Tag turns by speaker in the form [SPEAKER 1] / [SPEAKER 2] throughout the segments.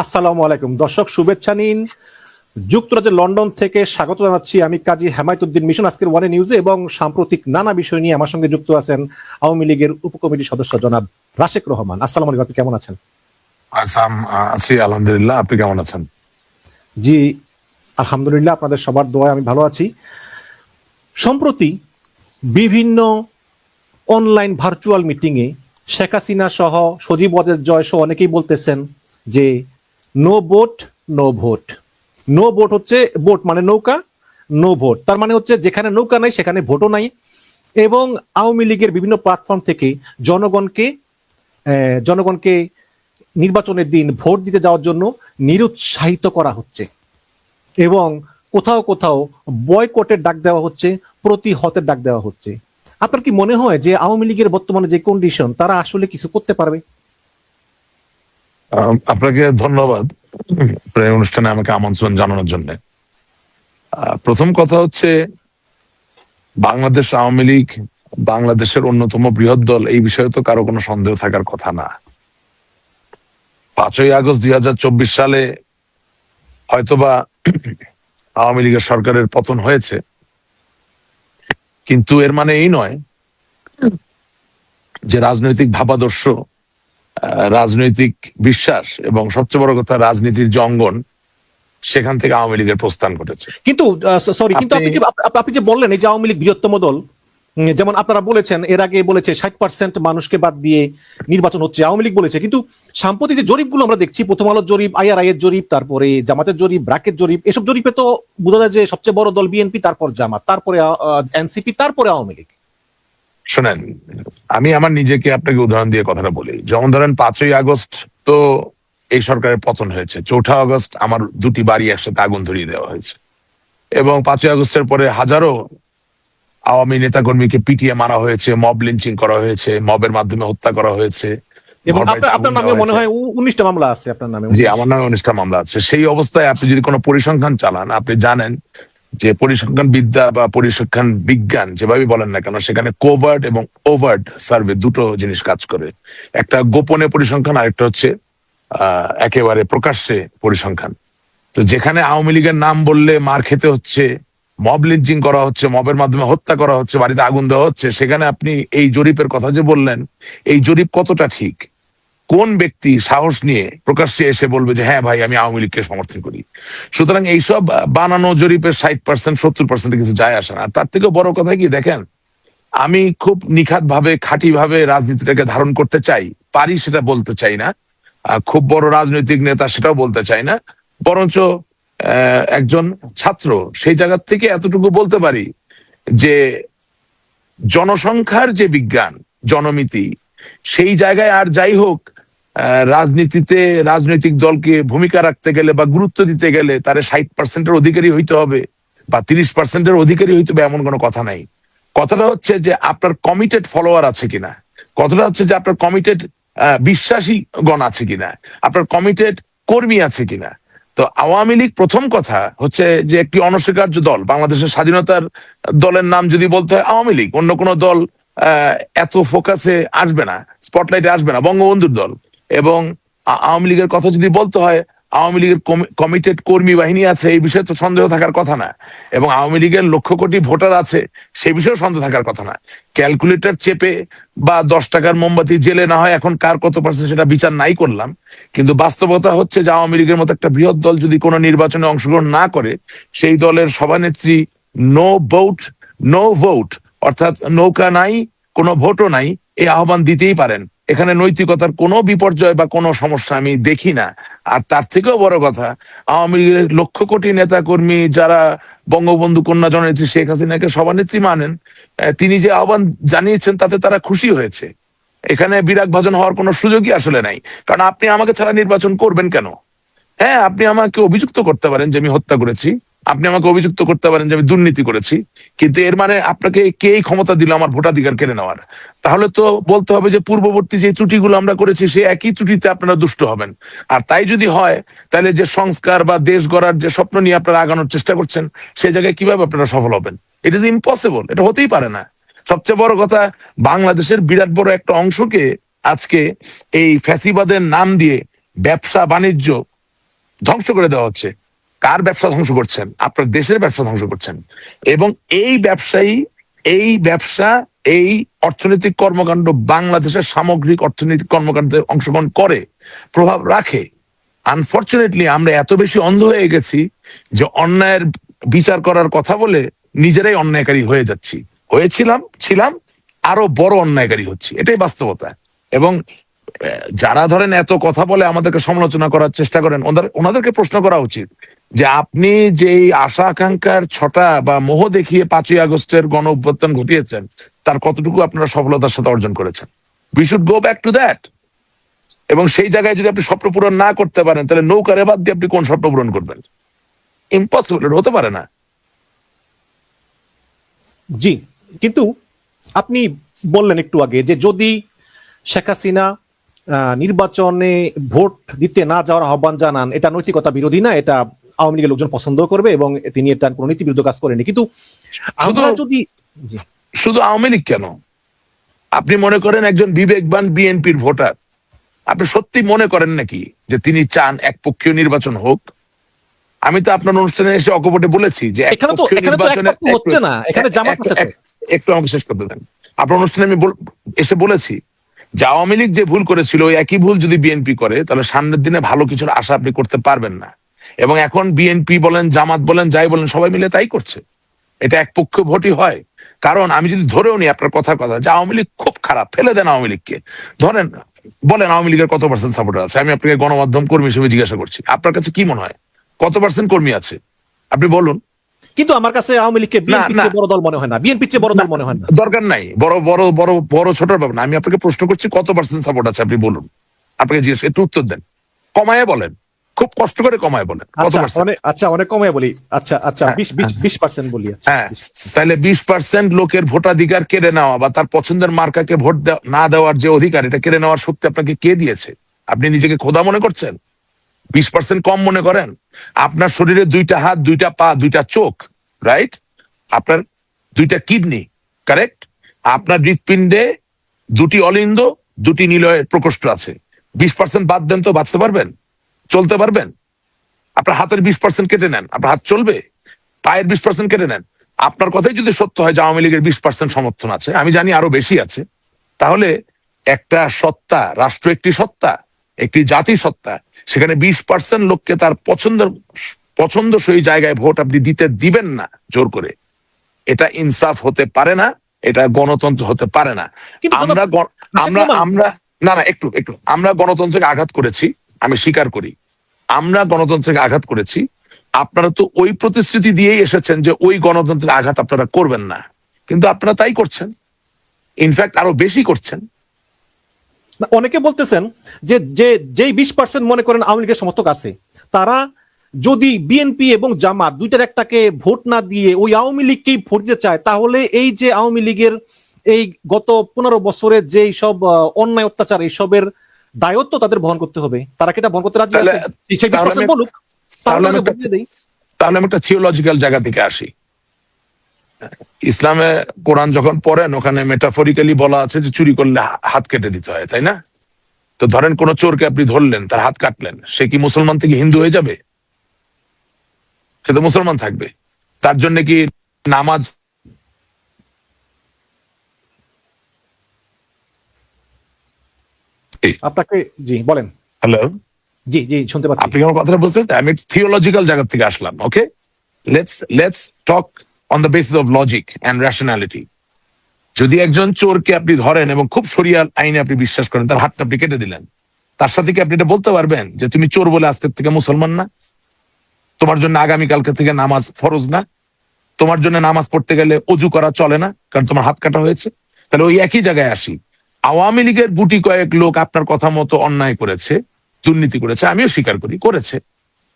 [SPEAKER 1] আসসালামু আলাইকুম দর্শক, শুভেচ্ছা নিন। যুক্তরাজ্যের লন্ডন থেকে স্বাগত জানাচ্ছি আমি কাজী হেমায়েতুদ্দিন মিশন আজকের ওয়ানে নিউজে, এবং সাম্প্রতিক নানা বিষয় নিয়ে আমার সঙ্গে যুক্ত আছেন আওয়ামী লীগের উপকমিটির সদস্য জনাব রাশেক রহমান। আসসালামু আলাইকুম, আপনি কেমন আছেন?
[SPEAKER 2] আছি আলহামদুলিল্লাহ। আপনি কেমন আছেন?
[SPEAKER 1] জি আলহামদুলিল্লাহ, আপনাদের সবার দোয়ায় আমি ভালো আছি। সম্প্রতি বিভিন্ন অনলাইন ভার্চুয়াল মিটিংয়ে শেখ হাসিনা সহ সজীব ওয়াজেদ জয় সহ অনেকেই বলতেছেন যে no vote no vote. No vote হচ্ছে ভোট মানে নৌকা, নো ভোট তার মানে হচ্ছে যেখানে নৌকা নাই সেখানে ভোটও নাই। এবং আওয়ামী লীগের বিভিন্ন প্ল্যাটফর্ম থেকে জনগণকে জনগণকে নির্বাচনের দিন ভোট দিতে যাওয়ার জন্য নিরুৎসাহিত করা হচ্ছে, এবং কোথাও কোথাও বয়কটের ডাক দেওয়া হচ্ছে, প্রতিহতের ডাক দেওয়া হচ্ছে। আপনার কি মনে হয় যে আওয়ামী লীগের বর্তমানে যে কন্ডিশন, তারা আসলে কিছু করতে পারবে?
[SPEAKER 2] আপনাকে ধন্যবাদ প্রায় অনুষ্ঠানে আমাকে আমন্ত্রণ জানানোর জন্য। প্রথম কথা হচ্ছে, বাংলাদেশ আওয়ামী লীগ বাংলাদেশের অন্যতম বৃহৎ দল, এই বিষয়ে তো কারো কোনো সন্দেহ থাকার কথা না। 5ই আগস্ট 2024 সালে হয়তোবা আওয়ামী লীগের সরকারের পতন হয়েছে, কিন্তু এর মানে এই নয় যে রাজনৈতিক ভাবাদর্শ, রাজনৈতিক বিশ্বাস এবং সবচেয়ে বড় কথা রাজনীতির যে অঙ্গন, সেখান থেকে আওয়ামী লীগের প্রস্থান ঘটেছে।
[SPEAKER 1] কিন্তু সরি, কিন্তু আপনি যে বললেন এই যে আওয়ামী লীগ বৃহত্তম দল, যেমন আপনারা বলেছেন, এর আগে বলেছে 60% মানুষকে বাদ দিয়ে নির্বাচন হচ্ছে, আওয়ামী লীগ বলেছে। কিন্তু সাম্প্রতিক যে জরিপগুলো আমরা দেখছি, প্রথম আলোর জরিপ, IRI এর জরিপ, তারপরে জামাতের জরিপ, ব্র্যাকের জরিপ, এসব জরিপে তো বোঝা যায় যে সবচেয়ে বড় দল বিএনপি, তারপর জামাত, তারপরে এনসিপি, তারপরে আওয়ামী লীগ।
[SPEAKER 2] শোনেন, আমি আমার নিজেকে আপনাকে উদাহরণ দিয়ে কথাটা বলি। যেমন ধরেন 5ই আগস্ট তো এই সরকারের পতন হয়েছে, 4ঠা আগস্ট আমার দুটি বাড়ি একসাথে আগুন ধরিয়ে দেওয়া হয়েছে, এবং 5ই আগস্টের পরে হাজারো আওয়ামী নেতাকর্মীকে পিটিয়ে মারা হয়েছে, মব লিঞ্চিং করা হয়েছে, মবের মাধ্যমে হত্যা করা হয়েছে,
[SPEAKER 1] এবং
[SPEAKER 2] ঘরবাড়িতে আগুন
[SPEAKER 1] আপনার নামে
[SPEAKER 2] দেওয়া
[SPEAKER 1] মনে
[SPEAKER 2] হয়েছে।
[SPEAKER 1] হয় 19টা মামলা আছে আপনার নামে।
[SPEAKER 2] জি, আমার নামে 19টা মামলা আছে। সেই অবস্থায় আপনি যদি কোনো পরিসংখ্যান চালান, আপনি জানেন যে পরিসংখ্যান বিদ্যা বা পরিসংখ্যান বিজ্ঞান যেভাবে বলেন না কেন, সেখানে কোভার্ট এবং ওভার্ট সার্ভে দুটো জিনিস কাজ করে। একটা গোপনে পরিসংখ্যান, আরেকটা হচ্ছে একেবারে প্রকাশ্যে পরিসংখ্যান। তো যেখানে আওয়ামী লীগের নাম বললে মার খেতে হচ্ছে, মব লিঞ্চিং করা হচ্ছে, মবের মাধ্যমে হত্যা করা হচ্ছে, বাড়িতে আগুন দেওয়া হচ্ছে, সেখানে আপনি এই জরিপের কথা যে বললেন, এই জরিপ কতটা ঠিক? কোন ব্যক্তি সাহস নিয়ে প্রকাশ্যে এসে বলবে যে হ্যাঁ ভাই, আমি আওয়ামী লীগকে সমর্থন করি? সুতরাং এইসব বানানো জরিপের 60%, 70% কিছু যায় আসে না। আর তার থেকে বড় কথা কি দেখেন, আমি খুব নিখাত ভাবে, খাঁটি ভাবে রাজনীতিটাকে ধারণ করতে চাই, পারি সেটা বলতে চাই না, খুব বড় রাজনৈতিক নেতা সেটাও বলতে চাই না, বরঞ্চ একজন ছাত্র সেই জায়গা থেকে এতটুকু বলতে পারি যে জনসংখ্যার যে বিজ্ঞান, জনমিতি, সেই জায়গায় আর যাই হোক, রাজনীতিতে রাজনৈতিক দলকে ভূমিকা রাখতে গেলে বা গুরুত্ব দিতে গেলে তার 60%-এর অধিকারী হইতে হবে বা 30%-এর অধিকারী হইতে হবে, এমন কোনো কথা নাই। কথাটা হচ্ছে যে আপনার কমিটেড ফলোয়ার আছে কিনা, কথাটা হচ্ছে যে আপনার কমিটেড বিশ্বাসী গণ আছে কিনা, আপনার কমিটেড কর্মী আছে কিনা। তো আওয়ামী লীগ প্রথম কথা হচ্ছে যে একটি অনস্বীকার্য দল। বাংলাদেশের স্বাধীনতার দলের নাম যদি বলতে হয় আওয়ামী লীগ, অন্য কোনো দল এত ফোকাসে আসবে না, স্পটলাইটে আসবে না, বঙ্গবন্ধুর দল। এবং আওয়ামী লীগের কথা যদি বলতে হয়, আওয়ামী লীগের কমিটেড কর্মী বাহিনী আছে, এই বিষয়ে তো সন্দেহ থাকার কথা না। এবং আওয়ামী লীগের লক্ষ কোটি ভোটার আছে, সেই বিষয়েও সন্দেহ থাকার কথা না। ক্যালকুলেটর চেপে বা 10 টাকার মোমবাতি জেলে না হয় এখন কার কত পার্সেন্ট সেটা বিচার নাই করলাম, কিন্তু বাস্তবতা হচ্ছে যে আওয়ামী লীগের মতো একটা বৃহৎ দল যদি কোনো নির্বাচনে অংশগ্রহণ না করে, সেই দলের সভানেত্রী নো ভোট নো ভোট, অর্থাৎ নৌকা নাই, কোনো ভোটও নাই, এই আহ্বান দিতেই পারেন। এখানে নৈতিকতার কোনো বিপর্যয় বা কোনো সমস্যা আমি দেখি না। আর তার থেকেও বড় কথা, আওয়ামী লীগের লক্ষ কোটি নেতা কর্মী যারা বঙ্গবন্ধু কন্যা জননেত্রী শেখ হাসিনাকে সভানেত্রী মানেন, তিনি যে আহ্বান জানিয়েছেন তাতে তারা খুশি হয়েছে। এখানে বিরাগ ভাজন হওয়ার কোনো সুযোগই আসলে নাই। কারণ আপনি আমাকে ছাড়া নির্বাচন করবেন কেন? হ্যাঁ, আপনি আমাকে অভিযুক্ত করতে পারেন যে আমি হত্যা করেছি, আপনি আমাকে অভিযুক্ত করতে পারেন যে আমি দুর্নীতি করেছি, কিন্তু এর মানে আপনাকে কে এই ক্ষমতা দিল আমার ভোটাধিকার কেড়ে নেওয়ার? তাহলে তো বলতে হবে যে পূর্ববর্তী যে ত্রুটিগুলো আমরা করেছি, সেই একই ত্রুটিতে আপনারা দুষ্ট হবেন। আর তাই যদি হয়, তাহলে যে সংস্কার বা দেশ গড়ার যে স্বপ্ন নিয়ে আপনারা আগানোর চেষ্টা করছেন, সেই জায়গায় কিভাবে আপনারা সফল হবেন? এটা তো ইম্পসিবল, এটা হতেই পারে না। সবচেয়ে বড় কথা, বাংলাদেশের বিরাট বড় একটা অংশকে আজকে এই ফ্যাসিবাদের নাম দিয়ে ব্যবসা বাণিজ্য ধ্বংস করে দেওয়া হচ্ছে। কার ব্যবসা ধ্বংস করছেন? আপনার দেশের ব্যবসা ধ্বংস করছেন। এবং এই ব্যবসায়ী, এই ব্যবসা, এই অর্থনৈতিক কর্মকাণ্ড বাংলাদেশের সামগ্রিক অর্থনৈতিক কর্মকাণ্ডে অংশগ্রহণ করে, প্রভাব রাখে। আনফরচুনেটলি আমরা এত বেশি অন্ধ হয়ে গেছি যে অন্যায়ের বিচার করার কথা বলে নিজেরাই অন্যায়কারী হয়ে যাচ্ছি, ছিলাম, আরো বড় অন্যায়কারী হচ্ছি। এটাই বাস্তবতা। এবং যারা ধরেন এত কথা বলে আমাদেরকে সমালোচনা করার চেষ্টা করেন, ওনাদেরকে প্রশ্ন করা উচিত যে আপনি যেই আশা আকাঙ্ক্ষার ছটা বা মোহ দেখিয়ে 5ই আগস্টের গণ অভ্যুত্থান ঘটিয়েছেন, তার কতটুকু আপনারা সফলতার সাথে অর্জন করেছেন? We should go back to that. এবং সেই জায়গায় যদি আপনি স্বপ্ন পূরণ না করতে পারেন, তাহলে নৌকারে বাদ দিয়ে আপনি কোন স্বপ্ন পূরণ করবেন? ইম্পসিবল, হতে পারে না।
[SPEAKER 1] জি, কিন্তু আপনি বললেন একটু আগে যে যদি শেখ হাসিনা নির্বাচনে ভোট দিতে না যাওয়ার আহ্বান জানান, এটা নৈতিকতা বিরোধী না, এটা আওয়ামী লীগের লোকজন পছন্দ করবে এবং তিনি এটা কোনো নীতি বিরুদ্ধ কাজ করেনি। কিন্তু আমরা যদি
[SPEAKER 2] শুধু আওয়ামী লীগ কেন, আপনি মনে করেন একজন বিবেকবান বিএনপির ভোটার, আপনি সত্যি মনে করেন নাকি যে তিনি চান একপক্ষীয় নির্বাচন হোক? আমি তো আপনার অনুষ্ঠানে এসে অকপটে বলেছি যে
[SPEAKER 1] হচ্ছে না, এখানে জামাত আছে।
[SPEAKER 2] একটু আমাকে শেষ করতে দেন। আপনার অনুষ্ঠানে আমি এসে বলেছি যে আওয়ামী লীগ যে ভুল করেছিল, ওই একই ভুল যদি বিএনপি করে, তাহলে সামনের দিনে ভালো কিছুর আশা আপনি করতে পারবেন না। এবং এখন বিএনপি বলেন, জামাত বলেন, যাই বলেন, সবাই মিলে তাই করছে। এটা একপক্ষ ভোটই হয়। কারণ আমি যদি ধরেও নি আপনার কথা যে আওয়ামী লীগ খুব খারাপ, ফেলে দেন আওয়ামী লীগকে, ধরেন বলেন আওয়ামী লীগের কত পার্সেন্ট সাপোর্টার আছে? আমি আপনাকে গণমাধ্যম কর্মী হিসেবে জিজ্ঞাসা করছি, আপনার কাছে কি মনে হয় কত পার্সেন্ট কর্মী আছে? আপনি বলুন।
[SPEAKER 1] কিন্তু আমার কাছে আওয়ামী লীগকে বিএনপির চেয়ে বড় দল মনে হয় না, বিএনপির চেয়ে বড় দল মনে হয় না।
[SPEAKER 2] দরকার নাই বড় ছোটর ব্যাপার না। আমি আপনাকে প্রশ্ন করছি কত পার্সেন্ট সাপোর্ট আছে, আপনি বলুন। আপনাকে জিজ্ঞেস, একটু উত্তর দেন, কমায় বলেন, খুব কষ্ট করে কমায় বলেন।
[SPEAKER 1] আচ্ছা, অনেক কমায় বলি। আচ্ছা 20% বলি।
[SPEAKER 2] হ্যাঁ, তাহলে 20% লোকের ভোটাধিকার কেড়ে নেওয়া বা তার পছন্দের মার্কাকে ভোট না দেওয়ার যে অধিকার, এটা কেড়ে নেওয়ার শক্তি আপনাকে কে দিয়েছে? আপনি নিজেকে খোদা মনে করছেন? 20% কম মনে করেন? আপনার শরীরে 2টা হাত, 2টা পা, 2টা চোখ, রাইট? আপনার 2টা কিডনি, কারেক্ট? আপনার হৃৎপিণ্ডে 2টি অলিন্দ, 2টি নিলয়ের প্রকোষ্ঠ আছে। 20% বাদ দেন তো বাঁচতে পারবেন? চলতে পারবেন? আপনার হাতের 20% কেটে নেন, আপনার হাত চলবে? পায়ের 20% কেটে নেন। আপনার কথাই যদি সত্য হয় যে আওয়ামী লীগের 20% সমর্থন আছে, আমি জানি আরো বেশি আছে, তাহলে একটা সত্তা, রাষ্ট্র একটি সত্তা, একটি জাতি সত্তা, সেখানে 20% লোককে তার পছন্দসই জায়গায় ভোট আপনি দিতে দিবেন না জোর করে। এটা ইনসাফ হতে পারে না, এটা গণতন্ত্র হতে পারে না। আমরা গণতন্ত্রকে আঘাত করেছি, আমি স্বীকার করি, আমরা গণতন্ত্রকে আঘাত করেছি। আপনারা তো ওই প্রতিশ্রুতি দিয়েই এসেছেন যে ওই গণতন্ত্রের আঘাত আপনারা করবেন না, কিন্তু আপনারা তাই করছেন, ইনফ্যাক্ট আরো বেশি করছেন।
[SPEAKER 1] অনেকে বলতেছেন যে যেই 20% মনে করেন আওয়ামী লীগের সমর্থক আছে, তারা যদি বিএনপি এবং জামাত দুইটার একটাকে ভোট না দিয়ে ওই আওয়ামী লীগকেই ভোট দিতে চায়, তাহলে এই যে আওয়ামী লীগের এই গত 15 বছরের যে সব অন্যায় অত্যাচার, এইসবের দায়িত্ব তাদের বহন করতে হবে। তারা কি এটা বহন করতে রাজি আছে? সেই 20% বলুক,
[SPEAKER 2] তাহলে আমি একটা থিওলজিক্যাল জায়গা থেকে আসি। ইসলামে কোরআন যখন পড়েন, ওখানে মেটাফরিক্যালি বলা আছে যে চুরি করলে হাত কেটে দিতে হয়, তাই না? তো ধরেন কোন চোরকে আপনি ধরলেন, তার হাত কাটলেন, সে কি মুসলমান থেকে হিন্দু হয়ে যাবে? সে তো মুসলমান থাকবে। তার জন্য কি নামাজ
[SPEAKER 1] আপনাকে? জি বলেন।
[SPEAKER 2] হ্যালো,
[SPEAKER 1] জি শুনতে পাচ্ছি।
[SPEAKER 2] আপনি আমার কথাটা বুঝলেন? আমি থিওলজিক্যাল জায়গা থেকে আসলাম। Okay, let's talk on the basis of logic and rationality. যদি একজন চোরকে আপনি ধরেন এবং খুব শরিয়া আইনে আপনি বিশ্বাস করেন, তার হাতটা আপনি কেটে দিলেন, তার সাথে কি আপনি এটা বলতে পারবেন যে তুমি চোর বলে আজকের থেকে মুসলমান না? তোমার জন্য আগামীকালকে থেকে নামাজ ফরজ না? তোমার জন্য নামাজ পড়তে গেলে অজু করা চলে না, কারণ তোমার হাত কাটা হয়েছে? তাহলে ওই একই জায়গায় আসি, আওয়ামী লীগের গুটি কয়েক লোক আপনার কথা মতো অন্যায় করেছে, দুর্নীতি করেছে, আমিও স্বীকার করি করেছে,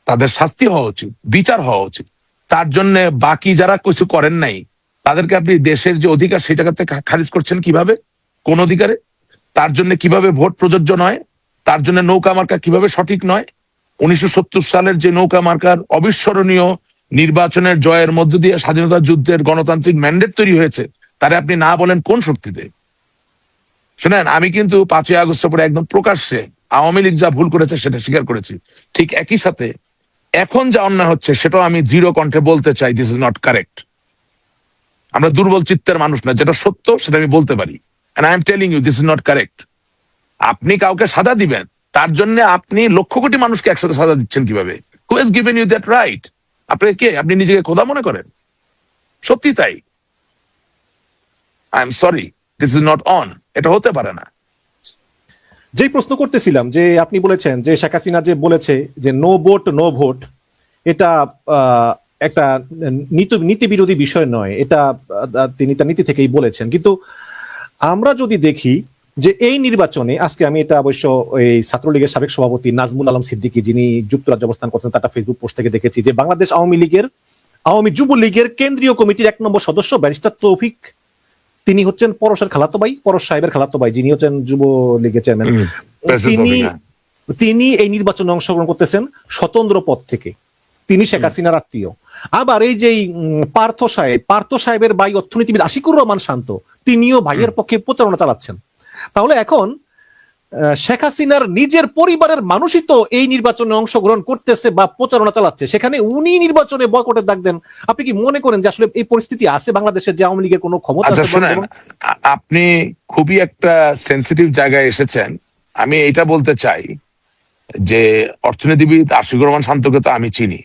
[SPEAKER 2] তাদের শাস্তি হওয়া উচিত, বিচার হওয়া উচিত। তার জন্য বাকি যারা কিছু করেন নাই, তাদেরকে আপনি দেশের যে অধিকার সেই জায়গা থেকে খারিজ করছেন কিভাবে? কোন অধিকারে? তার জন্য কিভাবে ভোট প্রযোজ্য নয়? তার জন্য নৌকা মার্কা কিভাবে সঠিক নয়? 1970 সালের যে নৌকা মার্কার অবিস্মরণীয় নির্বাচনের জয়ের মধ্য দিয়ে স্বাধীনতা যুদ্ধের গণতান্ত্রিক ম্যান্ডেট তৈরি হয়েছে, তারে আপনি না বলেন কোন শক্তিতে? শুনেন, আমি কিন্তু 5ই আগস্টের পরে একদম প্রকাশ্যে আওয়ামী লীগ যা ভুল করেছে সেটা স্বীকার করেছি। ঠিক একই সাথে এখন যা অন্যায় হচ্ছে সেটাও আমি দৃঢ় কণ্ঠে বলতে চাই, দিস ইজ নট কারেক্ট। আমরা দুর্বল চিত্তের মানুষ না, যেটা সত্য সেটা আমি বলতে পারি। And I am telling you this is not correct. আপনি কাউকে সাজা দিবেন, তার জন্য আপনি লক্ষ কোটি মানুষকে একসাথে সাজা দিচ্ছেন কিভাবে? Who has given you that right? আপনি কে? আপনি নিজেকে খোদা মনে করেন? সত্যি তাই। I am sorry, this is not on. এটা হতে পারে না।
[SPEAKER 1] যেই প্রশ্ন করতেছিলাম যে আপনি বলেছেন যে শেখ হাসিনা যে বলেছে যে নো ভোট নো ভোট, এটা একটা নীতি বিরোধী বিষয় নয়, এটা তিনি তার নীতি থেকেই বলেছেন। কিন্তু আমরা যদি দেখি যে এই নির্বাচনে আজকে, আমি এটা অবশ্য এই ছাত্রলীগের সাবেক সভাপতি নাজমুল আলম সিদ্দিকী, যিনি যুক্তরাজ্য অবস্থান করছেন, তার ফেসবুক পোস্ট থেকে দেখেছি যে বাংলাদেশ আওয়ামী যুবলীগের কেন্দ্রীয় কমিটির 1 নম্বর সদস্য ব্যারিস্টার তৌফিক, তিনি হচ্ছেন পরশের খালাতো ভাই, পরশ সাহেবের খালাতো ভাই, যিনি হচ্ছেন যুবলীগের চেয়ারম্যান। তিনি এই নির্বাচনে অংশগ্রহণ করতেছেন স্বতন্ত্র পদ থেকে। তিনি শেখ হাসিনার আত্মীয়। আবার এই যে পার্থ সাহেবের ভাই অর্থনীতিবিদ আশিকুর রহমান শান্ত, তিনিও ভাইয়ের পক্ষে প্রচারণা চালাচ্ছেন। তাহলে এখন শেখ হাসিনার নিজের পরিবারের মানুষই তো এই নির্বাচনে অংশগ্রহণ করতেছে বা প্রচারণা চালাচ্ছে, সেখানে উনি নির্বাচনে বয়কটের ডাক দেন। আপনি কি মনে করেন যে আসলে এই পরিস্থিতি আছে বাংলাদেশে, যে আওয়ামী লীগের কোনো ক্ষমতা আছে?
[SPEAKER 2] শুনেন, আপনি খুবই একটা সেন্সিটিভ জায়গায় এসেছেন। আমি এটা বলতে চাই যে অর্থনীতিবিদ আশিকুর রহমান শান্তকে তো আমি চিনি,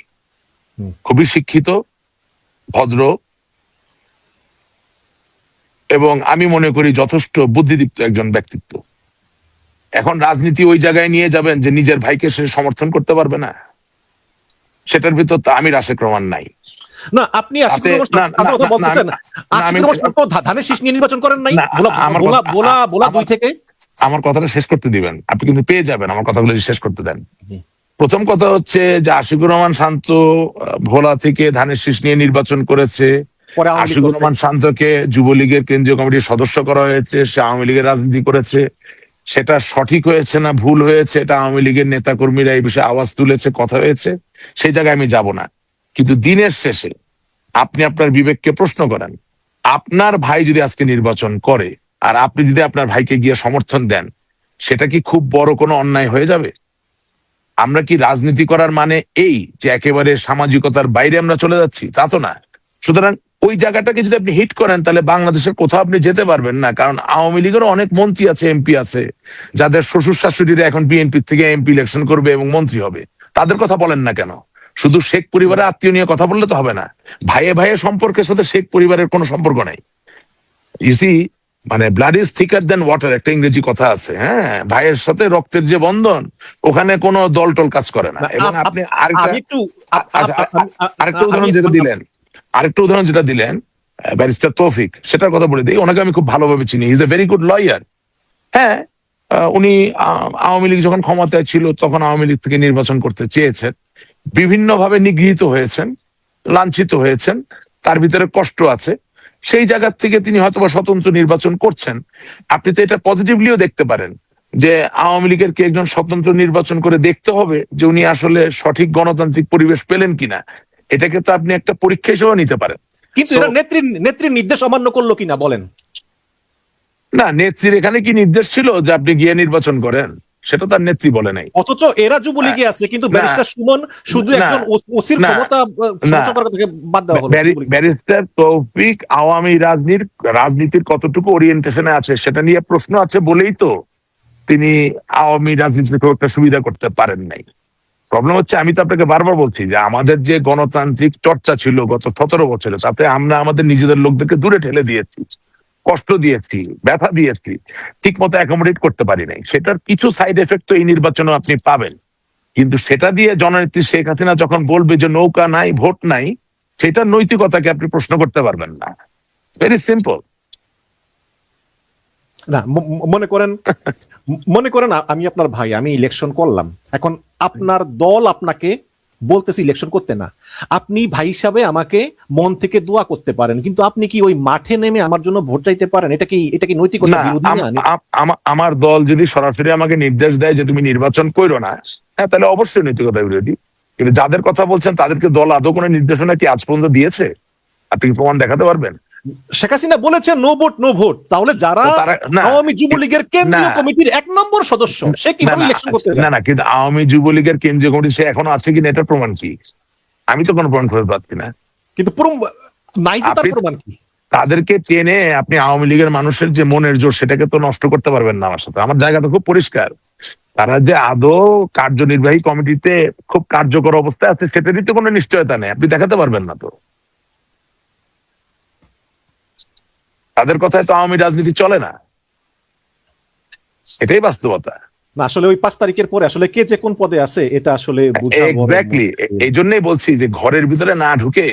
[SPEAKER 2] খুবই শিক্ষিত, ভদ্র, এবং আমি মনে করি যথেষ্ট বুদ্ধিদীপ্ত একজন ব্যক্তিত্ব। এখন রাজনীতি ওই জায়গায় নিয়ে যাবেন যে নিজের ভাইকে সে সমর্থন করতে পারবে না, সেটার ভিতর তো আমির আশিক রহমান নাই।
[SPEAKER 1] না, আপনি ধানের শীষ নিয়ে নির্বাচন করেন নাই, বোলা 2 থেকে।
[SPEAKER 2] আমার কথাটা শেষ করতে দিবেন, আপনি কিন্তু পেয়ে যাবেন, আমার কথাগুলো শেষ করতে দেন। প্রথম কথা হচ্ছে যে আশিকুর রহমান শান্ত ভোলা থেকে ধানের শীষ নিয়ে নির্বাচন করেছে। আশিকুর রহমান শান্তকে যুবলীগের কেন্দ্রীয় কমিটির সদস্য করা হয়েছে, সে আওয়ামী লীগের রাজনীতি করেছে। সেটা সঠিক হয়েছে না ভুল হয়েছে, এটা আওয়ামী লীগের নেতা কর্মীরা এই বিষয়ে আওয়াজ তুলেছে, কথা হয়েছে, সেই জায়গায় আমি যাব না। কিন্তু দিনের শেষে আপনি আপনার বিবেককে প্রশ্ন করেন, আপনার ভাই যদি আজকে নির্বাচন করে আর আপনি যদি আপনার ভাইকে গিয়ে সমর্থন দেন, সেটা কি খুব বড় কোনো অন্যায় হয়ে যাবে? আমরা কি রাজনীতি করার মানে এই যে একেবারে সামাজিকতার বাইরে আমরা চলে যাচ্ছি? তা তো না। সুতরাং ওই জায়গাটাকে যদি আপনি হিট করেন, তাহলে বাংলাদেশের কোথাও আপনি যেতে পারবেন না। কারণ আওয়ামী লীগেরও অনেক মন্ত্রী আছে, এমপি আছে, যাদের শ্বশুর শাশুড়িরা এখন বিএনপি থেকে এমপি ইলেকশন করবে এবং মন্ত্রী হবে। তাদের কথা বলেন না কেন? শুধু শেখ পরিবারের আত্মীয় নিয়ে কথা বললে তো হবে না। ভাইয়ে ভাইয়ের সম্পর্কের সাথে শেখ পরিবারের কোনো সম্পর্ক নাই। ইসি, মানে blood is thicker than water, একটা ইংরেজি কথা আছে। হ্যাঁ, ভাইয়ের সাথে রক্তের যে বন্ধন, ওখানে কোনো দল টল কাজ করে না। এবং আপনি আরেকটা উদাহরণ যেটা দিলেন ব্যারিস্টার তৌফিক, সেটার কথা বলে দিই। ওনাকে আমি খুব ভালোভাবে চিনি, he is a very good lawyer. হ্যাঁ, উনি আওয়ামী লীগ যখন ক্ষমতায় ছিল তখন আওয়ামী লীগ থেকে নির্বাচন করতে চেয়েছেন, বিভিন্নভাবে নিগৃহীত হয়েছেন, লাঞ্ছিত হয়েছেন, তার ভিতরে কষ্ট আছে। সেই জায়গা থেকে তিনি হয়তোবা স্বতন্ত্র নির্বাচন করছেন। আপনি তো এটা পজিটিভলিও দেখতে পারেন যে আওয়ামী লীগের কে একজন স্বতন্ত্র নির্বাচন করে দেখতে হবে যে উনি আসলে সঠিক গণতান্ত্রিক পরিবেশ পেলেন কিনা। এটাকে তো আপনি একটা পরীক্ষা হিসেবে নিতে পারেন।
[SPEAKER 1] কিন্তু এরা নেত্রীর নির্দেশ অমান্য করলো কিনা বলেন?
[SPEAKER 2] না, নেত্রীর এখানে কি নির্দেশ ছিল যে আপনি গিয়ে নির্বাচন করেন? সেটা তার নেত্রী বলে নাই।
[SPEAKER 1] অথচ এরা যুবলীগে আছে, কিন্তু ব্যারিস্টার সুমন শুধু একজন ওসির ক্ষমতা থেকে বাদ দেওয়া হলো।
[SPEAKER 2] ব্যারিস্টার তৌফিক আওয়ামী রাজনীতির কতটুকু ওরিয়েন্টেশনে আছে সেটা নিয়ে প্রশ্ন আছে বলেই তো তিনি আওয়ামী রাজনীতির খুব একটা সুবিধা করতে পারেন নাই। প্রবলেম হচ্ছে, আমি তো আপনাকে বারবার বলছি যে আমাদের যে গণতান্ত্রিক চর্চা ছিল গত 17 বছরে, তাতে আমরা আমাদের নিজেদের লোকদেরকে দূরে ঠেলে দিয়েছি, কষ্ট দিয়েছি, ব্যথা দিয়েছি, ঠিক মতো অ্যাকোমোডেট করতে পারি নাই। সেটার কিছু সাইড এফেক্ট তো এই নির্বাচনে আপনি পাবেন। কিন্তু সেটা দিয়ে জননেত্রী শেখ হাসিনা যখন বলবে যে নৌকা নাই, ভোট নাই, সেটার নৈতিকতাকে আপনি প্রশ্ন করতে পারবেন না। Very simple.
[SPEAKER 1] না, মনে করেন আমি আপনার ভাই, আমি ইলেকশন করলাম, এখন আপনার দল আপনাকে বলতেছি ইলেকশন করতে না, আপনি ভাই হিসাবে আমাকে মন থেকে দোয়া করতে পারেন, কিন্তু আপনি কি ওই মাঠে নেমে আমার জন্য ভোট চাইতে পারেন? এটা কি নৈতিকতা বিরোধী না?
[SPEAKER 2] আমার দল যদি সরাসরি আমাকে নির্দেশ দেয় যে তুমি নির্বাচন করো না, হ্যাঁ, তাহলে অবশ্যই নৈতিকতা বিরোধী। কিন্তু যাদের কথা বলছেন তাদেরকে দল আদৌ কোনো নির্দেশনা কি আজ পর্যন্ত দিয়েছে? আপনি কি প্রমাণ দেখাতে পারবেন?
[SPEAKER 1] শেখ হাসিনা বলেছেন নো ভোট নো ভোট, তাহলে যারা
[SPEAKER 2] তো তারা না
[SPEAKER 1] আওয়ামী যুবলীগের কেন্দ্রীয়
[SPEAKER 2] না
[SPEAKER 1] কমিটির 1 নম্বর সদস্য সে
[SPEAKER 2] না
[SPEAKER 1] কিভাবে
[SPEAKER 2] না
[SPEAKER 1] ইলেকশন করতে
[SPEAKER 2] না
[SPEAKER 1] যায়?
[SPEAKER 2] না কিন্তু আওয়ামী যুবলীগের কেন্দ্রীয় কমিটি সে এখনো আছে কিনা এটার প্রমাণ কি? আমি তো কোনো প্রমাণ খুঁজে পাচ্ছি না।
[SPEAKER 1] কিন্তু নাই যে তার
[SPEAKER 2] আপনি
[SPEAKER 1] প্রমাণ কি?
[SPEAKER 2] তাদেরকে টেনে আপনি আওয়ামী লীগের মানুষের যে মনের জোর সেটাকে তো নষ্ট করতে পারবেন না আমার সাথে। আমার জায়গাটা খুব পরিষ্কার। তারা যে আদৌ কার্যনির্বাহী কমিটিতে খুব কার্যকর অবস্থায় আছে সেটারই তো কোনো নিশ্চয়তা নেই, আপনি দেখাতে পারবেন না। তো তাদের কথায় তো আওয়ামী রাজনীতি চলে না, এটাই বাস্তবতা।
[SPEAKER 1] না আসলে ওই 5 তারিখের পরে আসলে কে যে কোন পদে আছে এটা আসলে বোঝা বড়
[SPEAKER 2] এক্স্যাক্টলি,
[SPEAKER 1] মুশকিল।
[SPEAKER 2] এই জন্যই বলছি যে ঘরের ভিতরে না ঢুকে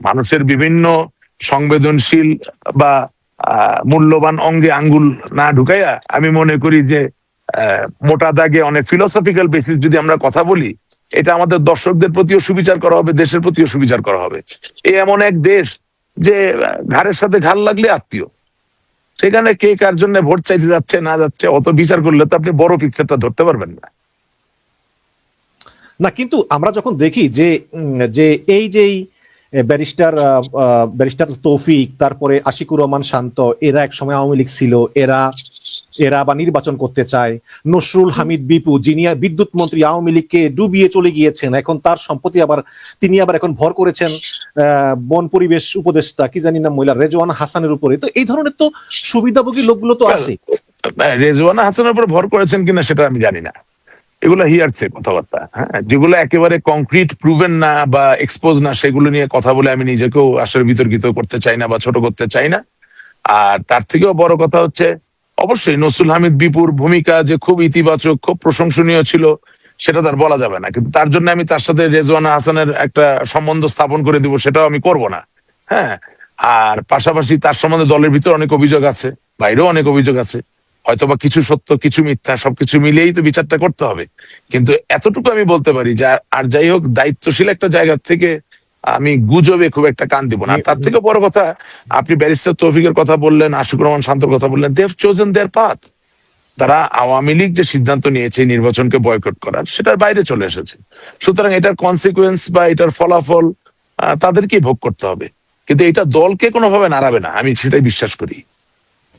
[SPEAKER 2] মানুষের বিভিন্ন সংবেদনশীল বা মূল্যবান অঙ্গে আঙ্গুল না ঢুকাইয়া আমি মনে করি যে মোটা দাগে অনেক ফিলোসফিক্যাল বেসিস যদি আমরা কথা বলি, এটা আমাদের দর্শকদের প্রতিও সুবিচার করা হবে, দেশের প্রতিও সুবিচার করা হবে। এই এমন এক দেশ যে ঘাড়ের সাথে ঘাড় লাগলে আত্মীয়, সেখানে কে কার জন্য ভোট চাইতে যাচ্ছে না যাচ্ছে অত বিচার করলে তো আপনি বড় পিকচারটা ধরতে পারবেন না।
[SPEAKER 1] না কিন্তু আমরা যখন দেখি যে যে এই যেই ব্যারিস্টার তৌফিক, তারপরে আশিকুর রহমান শান্ত, এরা এক সময় আওয়ামী লীগ ছিল, এরা এরা আবার নির্বাচন করতে চায়। নসরুল হামিদ বিপু যিনি বিদ্যুৎ মন্ত্রী, আওয়ামী লীগকে ডুবিয়ে চলে গিয়েছেন, এখন তার সম্পত্তি আবার তিনি আবার এখন ভর করেছেন বন পরিবেশ উপদেষ্টা কি জানি না মহিলা রেজওয়ানা হাসানের উপরে। তো এই ধরনের তো সুবিধাভোগী লোকগুলো তো আছে।
[SPEAKER 2] রেজওয়ানা হাসানের উপর ভর করেছেন কিনা সেটা আমি জানি না, এগুলো হিয়ারছে কথাবার্তা। হ্যাঁ, যেগুলো একেবারে কংক্রিট প্রুভেন না বা এক্সপোজ না সেগুলো নিয়ে কথা বলে আমি নিজেকেও আসলে বিতর্কিত করতে চাই না বা ছোট করতে চাই না। আর তার থেকেও বড় কথা হচ্ছে অবশ্যই নসরুল হামিদ বিপুর ভূমিকা যে খুব ইতিবাচক, খুব প্রশংসনীয় ছিল সেটা তার বলা যাবে না, কিন্তু তার জন্য আমি তার সাথে রেজওয়ানা হাসানের একটা সম্বন্ধ স্থাপন করে দিব সেটাও আমি করব না। হ্যাঁ, আর পাশাপাশি তার সম্বন্ধে দলের ভিতরে অনেক অভিযোগ আছে, বাইরেও অনেক অভিযোগ আছে, হয়তোবা কিছু সত্য কিছু মিথ্যা, সবকিছু মিলিয়েই তো বিচারটা করতে হবে। কিন্তু এতটুকু আমি বলতে পারি যে আর যাই হোক দায়িত্বশীল একটা জায়গা থেকে আমি গুজবে খুব একটা কান দিব না। আর তার থেকে বড় কথা, আপনি ব্যারিস্টার তৌফিকের কথা বললেন, আশিকুর রহমান শান্তর কথা বললেন, they have chosen their path. তারা আওয়ামী লীগ যে সিদ্ধান্ত নিয়েছে নির্বাচনকে বয়কট করার, সেটার বাইরে চলে এসেছে। সুতরাং এটার কনসিকুয়েন্স বা এটার ফলাফল তাদেরকেই ভোগ করতে হবে, কিন্তু এটা দলকে কোনোভাবে নাড়াবে না, আমি সেটাই বিশ্বাস করি।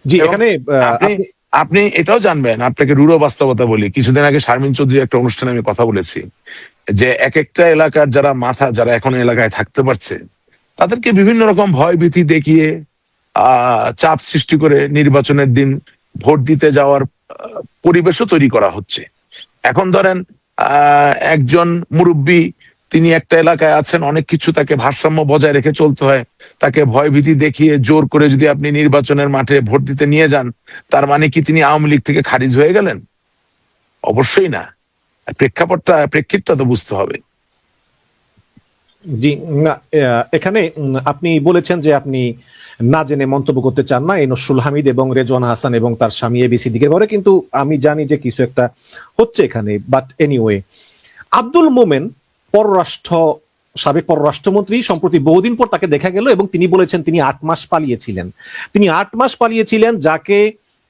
[SPEAKER 1] জি
[SPEAKER 2] এবং
[SPEAKER 1] এখানে
[SPEAKER 2] আপনি আপনি এটাও জানবেন, আপনাকে রূঢ় বাস্তবতা বলি, কিছুদিন আগে শারমিন চৌধুরী একটা অনুষ্ঠানে আমি কথা বলেছি যে এক একটা এলাকার যারা মাথা, যারা এখন এলাকায় থাকতে পারছে, তাদেরকে বিভিন্ন রকম ভয় ভীতি দেখিয়ে চাপ সৃষ্টি করে নির্বাচনের দিন ভোট দিতে যাওয়ার পরিবেশও তৈরি করা হচ্ছে। এখন ধরেন একজন মুরব্বী, তিনি একটা এলাকায় আছেন, অনেক কিছু তাকে ভারসাম্য বজায় রেখে চলতে হয়, তাকে ভয় ভীতি দেখিয়ে জোর করে যদি আপনি নির্বাচনের মাঠে ভোট দিতে নিয়ে যান, তার মানে কি তিনি আওয়ামী লীগ থেকে খারিজ হয়ে গেলেন? অবশ্যই না। প্রেক্ষিতটা তো বুঝতে হবে।
[SPEAKER 1] জি না এখানে আপনি বলেছেন যে আপনি না জেনে মন্তব্য করতে চান না এই নসরুল হামিদ এবং রেজওয়ানা হাসান এবং তার স্বামী এবিসি দিকের ব্যাপারে, কিন্তু আমি জানি যে কিছু একটা হচ্ছে এখানে। বাট এনিওয়ে, আব্দুল মোমেন সাবেক পররাষ্ট্রমন্ত্রী, সম্প্রতি বহুদিন পর তাকে দেখা গেল এবং তিনি বলেছেন তিনি 8 মাস পালিয়েছিলেন। তিনি 8 মাস পালিয়েছিলেন, যাকে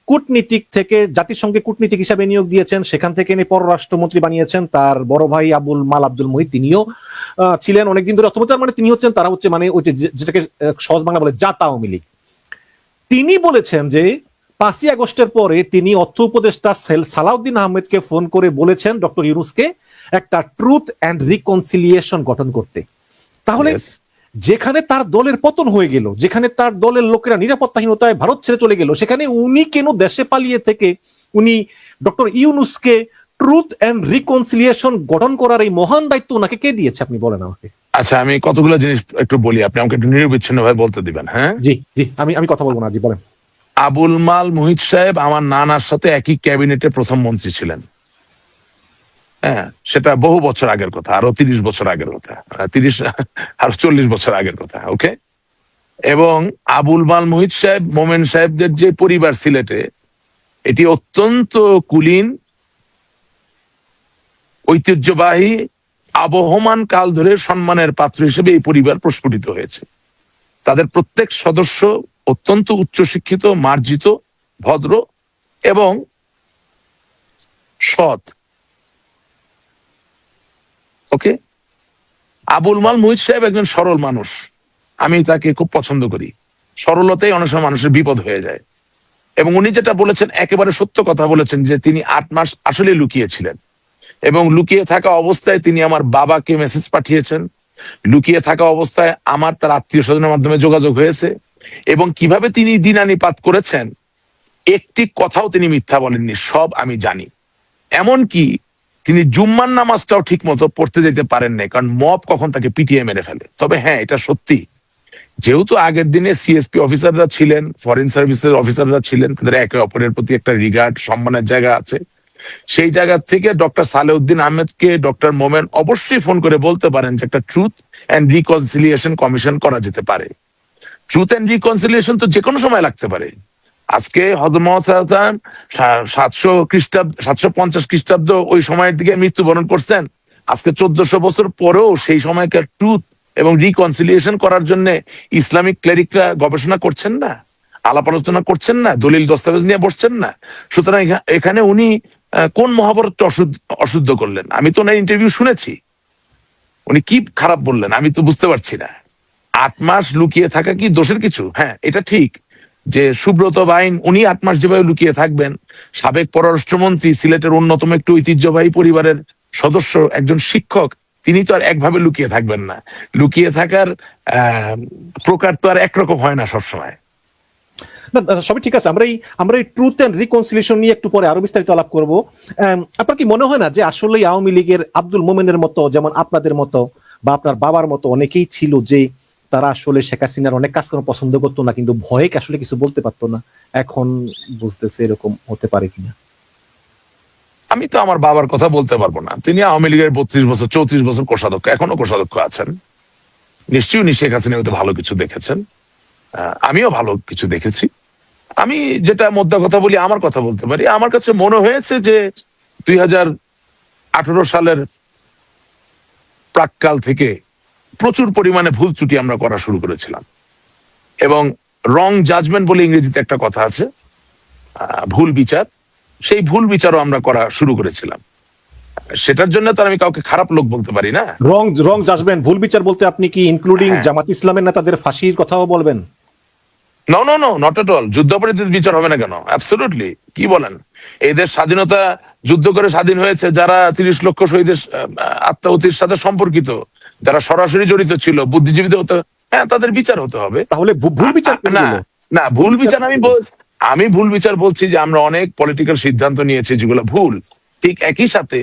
[SPEAKER 1] কূটনীতিক থেকে জাতিসংঘে কূটনীতিক হিসাবে নিয়োগ দিয়েছেন, সেখান থেকে এনে পররাষ্ট্রমন্ত্রী বানিয়েছেন। তার বড় ভাই আব্দুল মুহিত তিনিও ছিলেন অনেকদিন ধরে, অথবা তার মানে তিনি হচ্ছেন, তারা হচ্ছে মানে ওই যেটাকে সহজ বাংলা বলে জাত আওয়ামী লীগ। তিনি বলেছেন যে 5ই আগস্টের পরে তিনি অর্থ উপদেষ্টা সালাউদ্দিন আহমেদকে ফোন করে বলেছেন ডক্টর ইউনূসকে একটা ট্রুথ অ্যান্ড রিকনসিলিয়েশন গঠন করতে। তাহলে
[SPEAKER 2] Yes.
[SPEAKER 1] যেখানে তার দলের পতন হয়ে গেল, যেখানে তার দলের লোকেরা নিরাপত্তাহীনতায় ভারত ছেড়ে চলে গেল, সেখানে উনি কেন দেশে পালিয়ে থেকে উনি ডক্টর ইউনূসকে ট্রুথ অ্যান্ড রিকনসিলিয়েশন গঠন করার এই মহান দায়িত্ব ওনাকে কে দিয়েছে আপনি বলেন আমাকে?
[SPEAKER 2] আচ্ছা, আমি কতগুলো জিনিস একটু বলি, আপনি আমাকে একটু নিরবিচ্ছিন্ন ভাবে বলতে দিবেন। হ্যাঁ,
[SPEAKER 1] জি জি, আমি কথা বলবো না, জি বলেন।
[SPEAKER 2] আবুল মাল মুহিত সাহেব আমার নানার সাথে একই ক্যাবিনেটে প্রথম মন্ত্রী ছিলেন। হ্যাঁ, সেটা বহু বছর আগের কথা, আরো 30 বছর আগের কথা, 30 আরো 40 বছর আগের কথা। ওকে। এবং আবুল মাল মুহিত সাহেব, মোমেন সাহেবদের যে পরিবার সিলেটে, এটি অত্যন্ত কুলীন, ঐতিহ্যবাহী, আবহমান কাল ধরে সম্মানের পাত্র হিসেবে এই পরিবার প্রস্ফুটিত হয়েছে। তাদের প্রত্যেক সদস্য অত্যন্ত উচ্চশিক্ষিত, মার্জিত, ভদ্র এবং সৎ। ওকে। আবুল মাল মুহিত সাহেব একজন সরল মানুষ, আমি তাকে খুব পছন্দ করি। সরলতাই অনেক সময় মানুষের বিপদ হয়ে যায়। এবং উনি যেটা বলেছেন একেবারে সত্য কথা বলেছেন, যে তিনি 8 মাস আসলে লুকিয়েছিলেন, এবং লুকিয়ে থাকা অবস্থায় তিনি আমার বাবাকে মেসেজ পাঠিয়েছেন, লুকিয়ে থাকা অবস্থায় আমার তার আত্মীয় স্বজনের মাধ্যমে যোগাযোগ হয়েছে, এবং কিভাবে তিনি দিনানিপাত করেছেন একটি কথাও তিনি মিথ্যা বলেননি, সব আমি জানি। এমনকি তিনি জুম্মার নামাজটাও ঠিক মতো পড়তে যেতে পারেন নাই, কারণ মব কখন তাকে পিটিয়ে মেরে ফেলে। তবে হ্যাঁ, এটা সত্যি, যেহেতু আগের দিনে সিএসপি অফিসাররা ছিলেন, ফরেন সার্ভিসের অফিসাররা ছিলেন, তাদের একে অপরের প্রতি একটা রিগার্ড, সম্মানের জায়গা আছে, সেই জায়গা থেকে ডক্টর সালেউদ্দিন আহমেদকে ডক্টর মোমেন অবশ্যই ফোন করে বলতে পারেন যে একটা ট্রুথ অ্যান্ড রিকনসিলিয়েশন কমিশন করা যেতে পারে। ট্রুথ অ্যান্ড রিকনসিলিয়েশন তো যে কোনো সময় লাগতে পারে। আজকে হযরত মুহাম্মদ সাল্লাল্লাহু আলাইহি ওয়াসাল্লাম 750 খ্রিস্টাব্দ ওই সময়ের দিকে মৃত্যুবরণ করছেন। আজকে 1400 বছর পরেও সেই সময়কার ট্রুথ এবং রিকনসিলিয়েশন করার জন্য ইসলামিক ক্লেরিকরা গবেষণা করছেন না, আলাপ আলোচনা করছেন না, দলিল দস্তাবেজ নিয়ে বসছেন না। সুতরাং এখানে উনি কোন মহাভারতটা অশুদ্ধ করলেন? আমি তো ওনার ইন্টারভিউ শুনেছি, উনি কি খারাপ বললেন আমি তো বুঝতে পারছি না। 8 মাস লুকিয়ে থাকা কি দোষের কিছু? হ্যাঁ, এটা ঠিক যে সুব্রত বাইন উনি 8 মাস যেভাবে লুকিয়ে থাকবেন, সাবেক পররাষ্ট্রমন্ত্রী, সিলেটের অন্যতম একটি ঐতিহ্যবাহী পরিবারের সদস্য, একজন শিক্ষক, তিনি তো আর একভাবে লুকিয়ে থাকবেন না। লুকিয়ে থাকার প্রকার তো আর একরকম হয় না সবসময়।
[SPEAKER 1] না, সবই ঠিক আছে। আমরা এই ট্রুথ এন্ড রিকনসিলিয়েশন নিয়ে একটু পরে আরো বিস্তারিত আলাপ করব। আপনার কি মনে হয় না যে আসলে আওয়ামী লীগের আব্দুল মোমেনের মতো, যেমন আপনাদের মতো বা আপনার বাবার মতো অনেকেই ছিল যে তারা আসলে শেখ হাসিনার অনেক কাজকর্ম পছন্দ করতো না, কিন্তু ভয়ে আসলে কিছু বলতে পারতো না? এখন বুঝতেছে এরকম হতে পারে কিনা।
[SPEAKER 2] আমি তো আমার বাবার কথা বলতে পারবো না। তিনি আওয়ামী লীগের 32 বছর 34 বছর কোষাধ্যক্ষ, এখনো কোষাধ্যক্ষ আছেন। নিশ্চয়ই উনি শেখ হাসিনা হয়তো ভালো কিছু দেখেছেন, আমিও ভালো কিছু দেখেছি। আমি যেটা মোদ্দা কথা বলি, আমার কথা বলতে পারি। আমার কাছে মনে হয়েছে যে 2018 সালের প্রাক্কাল থেকে প্রচুর পরিমাণে ভুল ত্রুটি আমরা করা শুরু করেছিলাম, এবং রং জাজমেন্ট বলে ইংরেজিতে একটা কথা আছে, ভুল বিচার, সেই ভুল বিচারও আমরা করা শুরু করেছিলাম। সেটার জন্য তো আর আমি কাউকে খারাপ লোক বলতে পারি না।
[SPEAKER 1] রং জাজমেন্ট, ভুল বিচার বলতে আপনি কি ইনক্লুডিং
[SPEAKER 2] হ্যাঁ।
[SPEAKER 1] জামাত ইসলামের নেতাদের ফাঁসির কথাও বলবেন?
[SPEAKER 2] No no no, not at all. যুদ্ধাপরাধীদের বিচার হবে না কেন? অ্যাবসলিউটলি। কি বলেন? এই দেশ স্বাধীনতা যুদ্ধ করে স্বাধীন হয়েছে, যারা 30 লক্ষ শহীদের আত্মাহুতির সাথে সম্পর্কিত, যারা সরাসরি জড়িত ছিল, বুদ্ধিজীবীদের হতে, হ্যাঁ, তাদের বিচার হতে হবে।
[SPEAKER 1] তাহলে ভুল বিচার
[SPEAKER 2] না না, ভুল বিচার আমি ভুল বিচার বলছি যে আমরা অনেক পলিটিক্যাল সিদ্ধান্ত নিয়েছি যেগুলো ভুল। ঠিক একই সাথে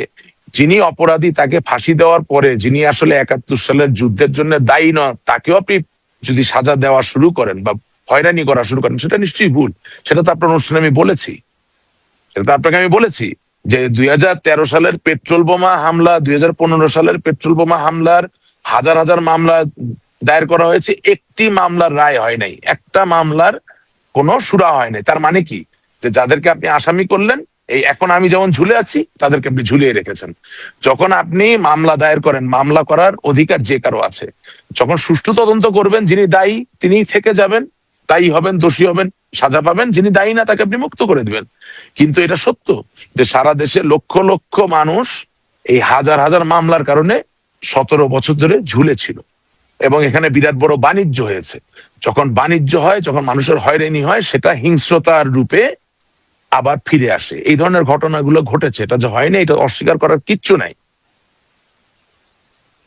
[SPEAKER 2] যিনি অপরাধী তাকে ফাঁসি দেওয়ার পরে, যিনি আসলে 71 সালের যুদ্ধের জন্য দায়ী নয়, তাকেও আপনি যদি সাজা দেওয়া শুরু করেন বা হয়রানি করা শুরু করেন, সেটা নিশ্চয়ই ভুল। সেটা তো আপনার অনুষ্ঠানে আমি বলেছি, সেটা আপনাকে আমি বলেছি যে 2013 সালের পেট্রোল বোমা হামলা, 2015 সালের পেট্রোল বোমা হামলার হাজার হাজার মামলা দায়ের করা হয়েছে, একটি মামলার রায় হয় নাই, একটা মামলার কোনো সুরা হয় নাই। তার মানে কি? যে যাদেরকে আপনি আসামি করলেন, এই এখন আমি যেমন ঝুলে আছি, তাদেরকে আপনি ঝুলিয়ে রেখেছেন। যখন আপনি মামলা দায়ের করেন, মামলা করার অধিকার যে কারো আছে, যখন সুষ্ঠু তদন্ত করবেন, যিনি দায়ী তিনি থেকে যাবেন, দায়ী হবেন, দোষী হবেন, সাজা পাবেন, যিনি দায়ী না তাকে আপনি মুক্ত করে দিবেন। কিন্তু এটা সত্য যে সারা দেশে লক্ষ লক্ষ মানুষ এই হাজার হাজার মামলার কারণে 17 বছর ধরে ঝুলেছিল, এবং এখানে বিরাট বড় বাণিজ্য হয়েছে। যখন বাণিজ্য হয়, যখন মানুষের হয়রানি হয়, সেটা হিংস্রতার রূপে আবার ফিরে আসে। এই ধরনের ঘটনাগুলো ঘটেছে, এটা যে হয়নি এটা অস্বীকার করার কিচ্ছু নাই।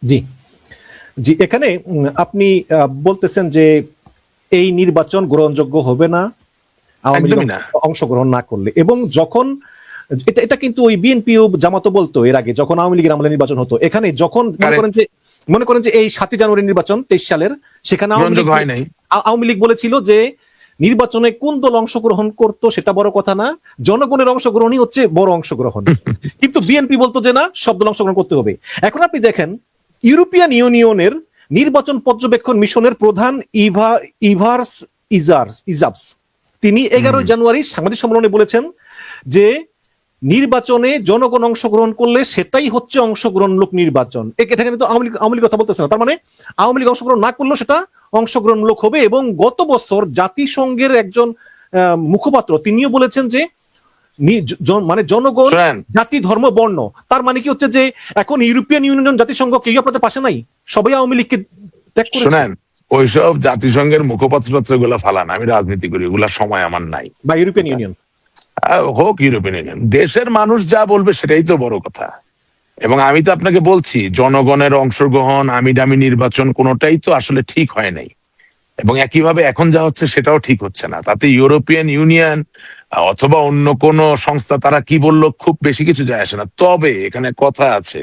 [SPEAKER 1] জি জি, এখানে আপনি বলতেছেন যে এই নির্বাচন গ্রহণযোগ্য হবে না আওয়ামী লীগ
[SPEAKER 2] একদমই না।
[SPEAKER 1] অংশগ্রহণ না করলে। এবং যখন এটা কিন্তু ওই বিএনপি ও জামাতও বলতো এর আগে, যখন আওয়ামী লীগের আমলে নির্বাচন হতো, এখানে যখন মনে করেন যে এই 7 জানুয়ারি নির্বাচন 23 সালের, সেখানে আওয়ামী লীগ বলেছিল যে নির্বাচনে কোন দল অংশগ্রহণ করতো সেটা বড় কথা না, জনগণের অংশগ্রহণই হচ্ছে বড় অংশগ্রহণ। কিন্তু বিএনপি বলতো যে না, সব দল অংশগ্রহণ করতে হবে। এখন আপনি দেখেন ইউরোপিয়ান ইউনিয়নের নির্বাচন পর্যবেক্ষণ মিশনের প্রধান ইভার্স ইজাবস, তিনি 11 জানুয়ারি সাংবাদিক সম্মেলনে বলেছেন যে নির্বাচনে জনগণ অংশগ্রহণ করলে সেটাই হচ্ছে অংশগ্রহণমূলক নির্বাচন। এখানে তো আওয়ামী লীগ কথা বলতেছে না, তার মানে আওয়ামী লীগ অংশগ্রহণ না করলেও সেটা অংশগ্রহণমূলক হবে। এবং গত বছর জাতিসংঘের একজন মুখপাত্র তিনিও বলেছেন যে মানে জনগণ, জাতি, ধর্ম, বর্ণ, তার মানে কি হচ্ছে যে এখন ইউরোপিয়ান ইউনিয়ন, জাতিসংঘ কেউ আপনাদের পাশে নাই, সবাই আওয়ামী লীগকে ত্যাগ করেছে।
[SPEAKER 2] ওইসব জাতিসংঘের মুখপাত্র গুলা ফালান, আমি রাজনীতি করি, ওগুলা সময় আমার নাই।
[SPEAKER 1] বা ইউরোপিয়ান ইউনিয়ন?
[SPEAKER 2] হোক ইউরোপিয়ান ইউনিয়ন, দেশের মানুষ যা বলবে সেটাই তো বড় কথা। এবং আমি তো আপনাকে বলছি, জনগণের অংশগ্রহণ, আমি দামি নির্বাচন কোনোটাই তো আসলে ঠিক হয় নাই। এবং একইভাবে এখন যা হচ্ছে সেটাও ঠিক হচ্ছে না। তাতে ইউরোপিয়ান ইউনিয়ন অথবা অন্য কোন সংস্থা তারা কি বললো খুব বেশি কিছু যায় আসে না। তবে এখানে কথা আছে,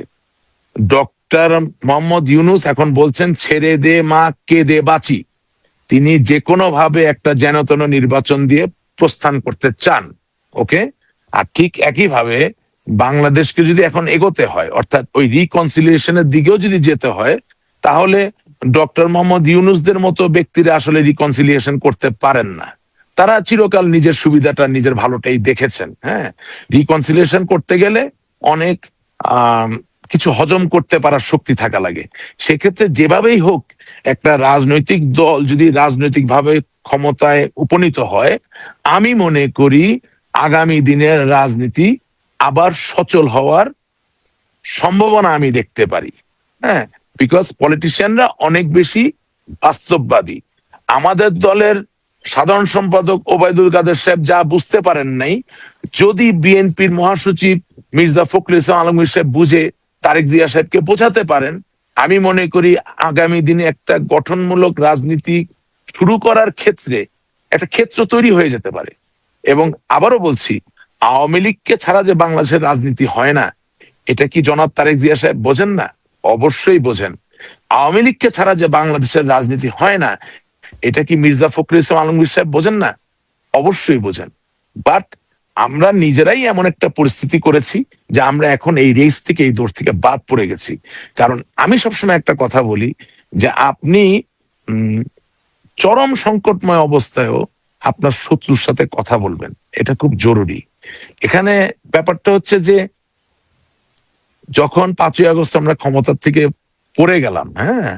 [SPEAKER 2] ডক্টর মোহাম্মদ ইউনূস এখন বলছেন ছেড়ে দে মা কে দে বাঁচি। তিনি যে কোনো ভাবে একটা যেনতেন নির্বাচন দিয়ে প্রস্থান করতে চান। ওকে। আর ঠিক একইভাবে বাংলাদেশকে যদি এখন এগোতে হয়, অর্থাৎ ওই রিকনসিলিয়েশনের দিকেও যদি যেতে হয়, তাহলে ডক্টর মোহাম্মদ ইউনূসদের মতো ব্যক্তিরা আসলে রিকনসিলিয়েশন করতে পারেন না। তারা চিরকাল নিজের সুবিধাটা, নিজের ভালোটাই দেখেছেন। হ্যাঁ, রিকনসিলিয়েশন করতে গেলে অনেক আহ কিছু হজম করতে পারার শক্তি থাকা লাগে। সেক্ষেত্রে যেভাবেই হোক একটা রাজনৈতিক দল যদি রাজনৈতিকভাবে ক্ষমতায় উপনীত হয়, আমি মনে করি আগামী দিনের রাজনীতি আবার সচল হওয়ার সম্ভাবনা আমি দেখতে পারি। হ্যাঁ, বিকজ পলিটিশিয়ানরা অনেক বেশি বাস্তববাদী। আমাদের দলের সাধারণ সম্পাদক ওবায়দুল কাদের সাহেব যা বুঝতে পারেন নাই, যদি বিএনপির মহাসচিব মির্জা ফখরুল ইসলাম আলমগীর সাহেব বুঝে তারেক জিয়া সাহেবকে বোঝাতে পারেন, আমি মনে করি আগামী দিনে একটা গঠনমূলক রাজনীতি শুরু করার ক্ষেত্রে একটা ক্ষেত্র তৈরি হয়ে যেতে পারে। এবং আবারও বলছি, আওয়ামী লীগকে ছাড়া যে বাংলাদেশের রাজনীতি হয় না, এটা কি জনাব তারেক জিয়া সাহেব বোঝেন না? অবশ্যই বোঝেন। আওয়ামী লীগকে ছাড়া যে বাংলাদেশের রাজনীতি হয় না, এটা কি মির্জা ফখরুল ইসলাম আলমগীর সাহেব বোঝেন না? অবশ্যই বোঝেন। বাট আমরা নিজেরাই এমন একটা পরিস্থিতি করেছি যে আমরা এখন এই রেস থেকে, এই দৌড় থেকে বাদ পড়ে গেছি। কারণ আমি সবসময় একটা কথা বলি যে আপনি উম চরম সংকটময় অবস্থায়ও আপনার শত্রুর সাথে কথা বলবেন, এটা খুব জরুরি। এখানে ব্যাপারটা হচ্ছে যে যখন 5ই আগস্ট আমরা ক্ষমতার থেকে পড়ে গেলাম, হ্যাঁ,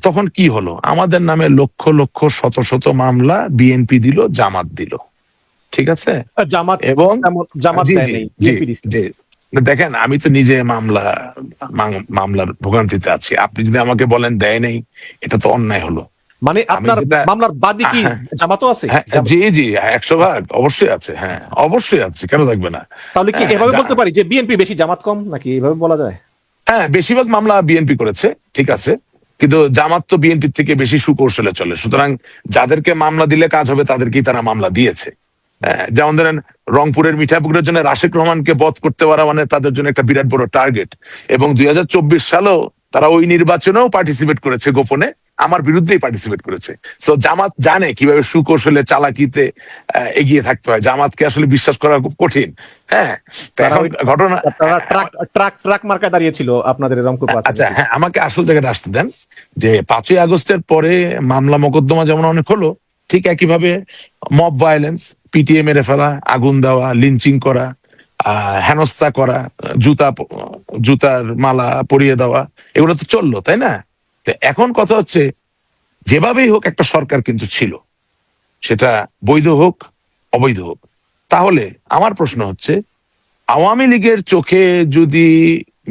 [SPEAKER 2] তখন কি হলো? আমাদের নামে লক্ষ লক্ষ শত শত মামলা বিএনপি দিল, জামাত দিল। ঠিক আছে।
[SPEAKER 1] জামাত
[SPEAKER 2] এবং
[SPEAKER 1] জামাত
[SPEAKER 2] জি
[SPEAKER 1] দেয়
[SPEAKER 2] জি
[SPEAKER 1] নাই,
[SPEAKER 2] জি
[SPEAKER 1] বিএনপি দিচ্ছে।
[SPEAKER 2] জি দেখেন, আমি তো নিজে মামলার ভোগান্তিতে আছি। আপনি যদি আমাকে বলেন দেয় নাই, এটা তো অন্যায় হলো।
[SPEAKER 1] মানে
[SPEAKER 2] আমি
[SPEAKER 1] আপনার
[SPEAKER 2] যেটা
[SPEAKER 1] মামলার বাদী কি জামাতও আছে?
[SPEAKER 2] হ্যাঁ, জি জি 100 ভাগ অবশ্যই আছে। হ্যাঁ, অবশ্যই আছে, কেন থাকবে না?
[SPEAKER 1] তাহলে কি
[SPEAKER 2] হ্যাঁ,
[SPEAKER 1] এভাবে বলতে পারি যে বিএনপি বেশি জামাত কম, নাকি এভাবে বলা যায়?
[SPEAKER 2] হ্যাঁ, বেশিরভাগ মামলা বিএনপি করেছে, ঠিক আছে। কিন্তু জামাত তো বিএনপির থেকে বেশি সুকৌশলে চলে, সুতরাং যাদেরকে মামলা দিলে কাজ হবে তাদেরকেই তারা মামলা দিয়েছে। হ্যাঁ, যেমন ধরেন রংপুরের মিঠাপুকুরের জন্য রাশেক রহমানকে বধ করতে পারা মানে তাদের জন্য একটা বিরাট বড় টার্গেট। এবং 2024 সালেও তারা ওই নির্বাচনেও পার্টিসিপেট করেছে, গোপনে আমার বিরুদ্ধেই পার্টিসিপেট করেছে। সো জামাত জানে কিভাবে সুকৌশলে চালাকিতে এগিয়ে থাকতে হয়। জামাতকে আসলে বিশ্বাস করা খুব কঠিন। হ্যাঁ, তো এখন ঘটনা,
[SPEAKER 1] তারা ট্রাক মার্কায় দাঁড়িয়েছিল আপনাদের রংপুর প্রার্থী।
[SPEAKER 2] আচ্ছা হ্যাঁ, আমাকে আসল জায়গাটা আসতে দেন। যে 5ই আগস্টের পরে মামলা মোকদ্দমা যেমন অনেক হলো, ঠিক একইভাবে মব ভায়োলেন্স, পিটিএ মেরে ফেলা, আগুন দেওয়া, লিঞ্চিং করা, হেনস্থা করা, জুতার মালা পরিয়ে দেওয়া, এগুলো তো চললো, তাই না? তো এখন কথা হচ্ছে, যেভাবেই হোক একটা সরকার কিন্তু ছিল, সেটা বৈধ হোক অবৈধ হোক। তাহলে আমার প্রশ্ন হচ্ছে, আওয়ামী লীগের চোখে যদি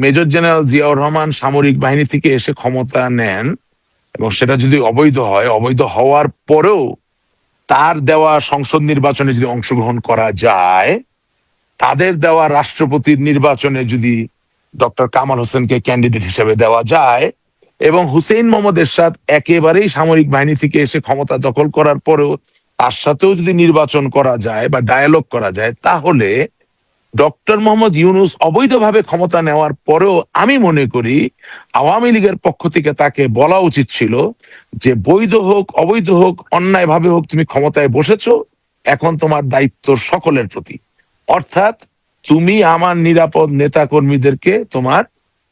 [SPEAKER 2] মেজর জেনারেল জিয়াউর রহমান সামরিক বাহিনী থেকে এসে ক্ষমতা নেন এবং সেটা যদি অবৈধ হয়, অবৈধ হওয়ার পরেও তার দেওয়া সংসদ নির্বাচনে যদি অংশগ্রহণ করা যায়, তাদের দেওয়া রাষ্ট্রপতির নির্বাচনে যদি ডক্টর কামাল হোসেনকে ক্যান্ডিডেট হিসেবে দেওয়া যায়, এবং হুসেইন মোহাম্মদ এরশাদ একেবারেই সামরিক বাহিনী থেকে এসে ক্ষমতা দখল করার পরেও তার সাথেও যদি নির্বাচন করা যায় বা ডায়ালগ করা যায়, তাহলে ডক্টর মোহাম্মদ ইউনূস অবৈধভাবে ক্ষমতা নেওয়ার পরেও আমি মনে করি আওয়ামী লীগের পক্ষ থেকে তাকে বলা উচিত ছিল যে বৈধ হোক অবৈধ হোক, অন্যায়ভাবে হোক, তুমি ক্ষমতায় বসেছো, এখন তোমার দায়িত্ব সকলের প্রতি। অর্থাৎ তুমি আমার নিরাপদ নেতা কর্মীদেরকে তোমার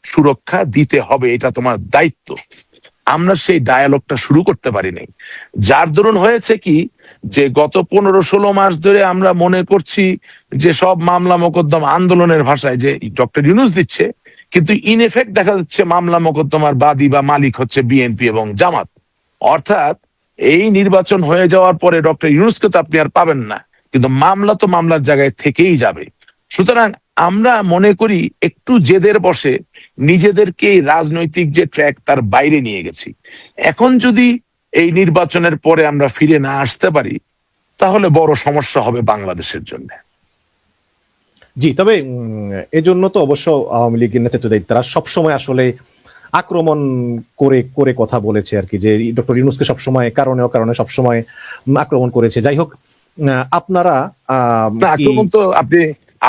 [SPEAKER 2] সুরক্ষা দিতে হবে, এটা তোমার দায়িত্ব। আমরা সেই ডায়ালগটা শুরু করতে পারি নাই। যার দরুন হয়েছে কি, যে গত 15-16 মাস ধরে আমরা মনে করছি যে সব মামলা মোকদ্দমা আন্দোলনের ভাষায় যে ডক্টর ইউনূস দিচ্ছে, কিন্তু ইন এফেক্ট দেখা যাচ্ছে মামলা মোকদ্দমার বাদী বা মালিক হচ্ছে বিএনপি এবং জামাত। অর্থাৎ এই নির্বাচন হয়ে যাওয়ার পরে ডক্টর ইউনূসকে তো আপনি আর পাবেন না, কিন্তু মামলা তো মামলার জায়গায় থেকেই যাবে। সুতরাং আমরা মনে করি একটু জেদের বসে নিজেদেরকে রাজনৈতিক যে ট্র্যাক তার বাইরে নিয়ে গেছি। এখন যদি এই নির্বাচনের পরে আমরা ফিরে না আসতে পারি, তাহলে বড় সমস্যা হবে বাংলাদেশের জন্য।
[SPEAKER 1] জি, তবে এজন্য তো অবশ্য আওয়ামী লীগের নেতৃত্ব দেয়, তারা সবসময় আসলে আক্রমণ করে করে কথা বলেছে আর কি, যে ডক্টর ইউনূসকে সবসময় কারণে অকারণে সবসময় আক্রমণ করেছে। যাই হোক, আপনারা
[SPEAKER 2] না,
[SPEAKER 1] কি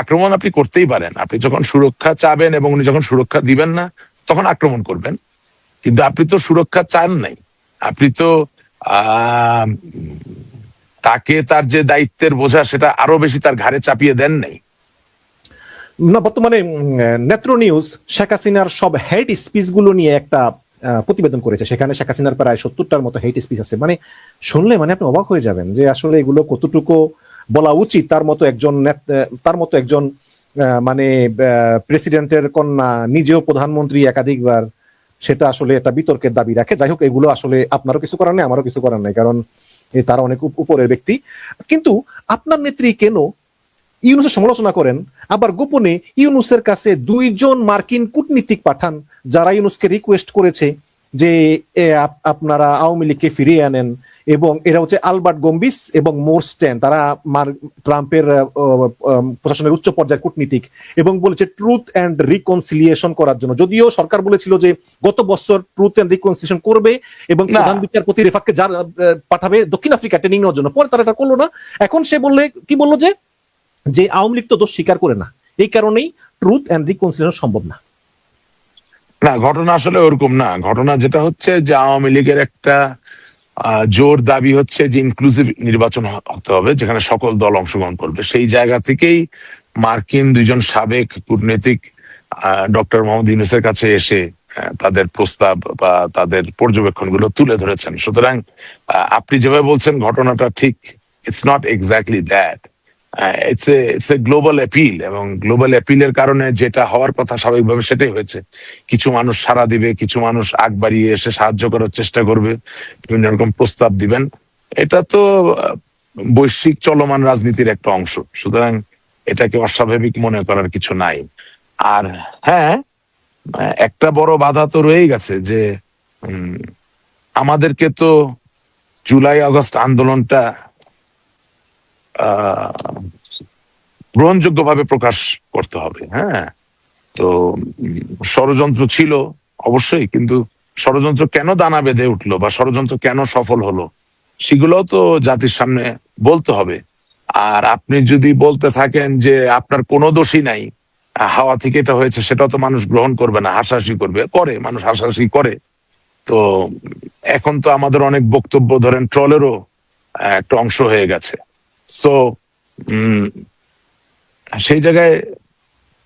[SPEAKER 2] আক্রমণ আপনি করতেই পারেন। আপনি যখন সুরক্ষা চাবেন এবং উনি যখন সুরক্ষা দিবেন না, তখন আক্রমণ করবেন। কিন্তু আপনি তো সুরক্ষা চান নাই। আপনি তো আহ তাকে তার যে দায়িত্বের বোঝা সেটা আরো বেশি তার ঘাড়ে চাপিয়ে দেন নাই।
[SPEAKER 1] না, বর্তমানে নেত্র নিউজ শেখ হাসিনার সব হেট স্পিচ গুলো নিয়ে একটা প্রতিবেদন করেছে। সেখানে শেখ হাসিনার প্রায় 70টার মতো হেট স্পিচ আছে। মানে শুনলে মানে আপনি অবাক হয়ে যাবেন যে আসলে এগুলো কতটুকু বলা উচিত। তার মতো একজন মানে প্রেসিডেন্টের কন্যা, নিজেও প্রধানমন্ত্রী একাধিকবার, সেটা আসলে একটা বিতর্কের দাবি রাখে। যাই হোক, এগুলো আসলে আপনারও কিছু করার নেই, আমারও কিছু করার নেই, কারণ তারা অনেক উপরের ব্যক্তি। কিন্তু আপনার নেত্রী কেন ইউনূসের সমালোচনা করেন, আবার গোপনে ইউনূসের কাছে 2জন মার্কিন কূটনীতিক পাঠান, যারা ইউনূসকে রিকোয়েস্ট করেছে যে আপনারা আওয়ামী লীগকে ফিরিয়ে আনেন। এবং এরা হচ্ছে আলবার্ট গম্বিস এবং মোরস্টেন, তারা ট্রাম্পের প্রশাসনের উচ্চ পর্যায়ের কূটনীতিক, এবং বলেছে ট্রুথ অ্যান্ড রিকনসিলিয়েশন করার জন্য। যদিও সরকার বলেছিল যে গত বছর ট্রুথ অ্যান্ড রিকনসিলিয়েশন করবে এবং
[SPEAKER 2] না,
[SPEAKER 1] প্রধান বিচারপতি রেফাতকে পাঠাবে দক্ষিণ আফ্রিকা ট্রেনিং নেওয়ার জন্য। পরে তারা এটা করলো না। এখন সে বললো যে আওয়ামী লীগ তো দোষ স্বীকার করে না, এই কারণেই ট্রুথ অ্যান্ড রিকনসিলিয়েশন সম্ভব না।
[SPEAKER 2] না, ঘটনা আসলে ওরকম না। ঘটনা যেটা হচ্ছে যে আওয়ামী লীগের একটা জোর দাবি হচ্ছে যে ইনক্লুসিভ নির্বাচন হতে হবে, যেখানে সকল দল অংশগ্রহণ করবে। সেই জায়গা থেকেই মার্কিন 2জন সাবেক কূটনীতিক ডক্টর মোহাম্মদ ইউনূসের কাছে এসে তাদের প্রস্তাব বা তাদের পর্যবেক্ষণগুলো তুলে ধরেছেন। সুতরাং আপনি যেভাবে বলছেন ঘটনাটা ঠিক, it's not exactly that. It's a global appeal, এবং গ্লোবাল অ্যাপিলের কারণে যেটা হওয়ার কথা স্বাভাবিকভাবে সেটাই হয়েছে। কিছু মানুষ সাড়া দিবে, কিছু মানুষ আগ বাড়িয়ে এসে সাহায্য করার চেষ্টা করবে, বিভিন্ন রকম প্রস্তাব দিবেন। এটা তো বৈশ্বিক চলমান রাজনীতির একটা অংশ। সুতরাং এটাকে অস্বাভাবিক মনে করার কিছু নাই। আর হ্যাঁ, একটা বড় বাধা তো রয়েই গেছে যে উম, আমাদেরকে তো জুলাই আগস্ট আন্দোলনটা আহ গ্রহণযোগ্যভাবে প্রকাশ করতে হবে। হ্যাঁ, তো ষড়যন্ত্র ছিল অবশ্যই, কিন্তু ষড়যন্ত্র কেন দানা বেঁধে উঠলো বা ষড়যন্ত্র কেন সফল হলো, সেগুলোও তো জাতির সামনে বলতে হবে। আর আপনি যদি বলতে থাকেন যে আপনার কোনো দোষই নাই, হাওয়া থেকে এটা হয়েছে, সেটাও তো মানুষ গ্রহণ করবে না, হাসাহাসি করবে, মানুষ হাসাহাসি করে। তো এখন তো আমাদের অনেক বক্তব্য ধরেন ট্রলেরও একটা অংশ হয়ে গেছে। সো সেই জায়গায়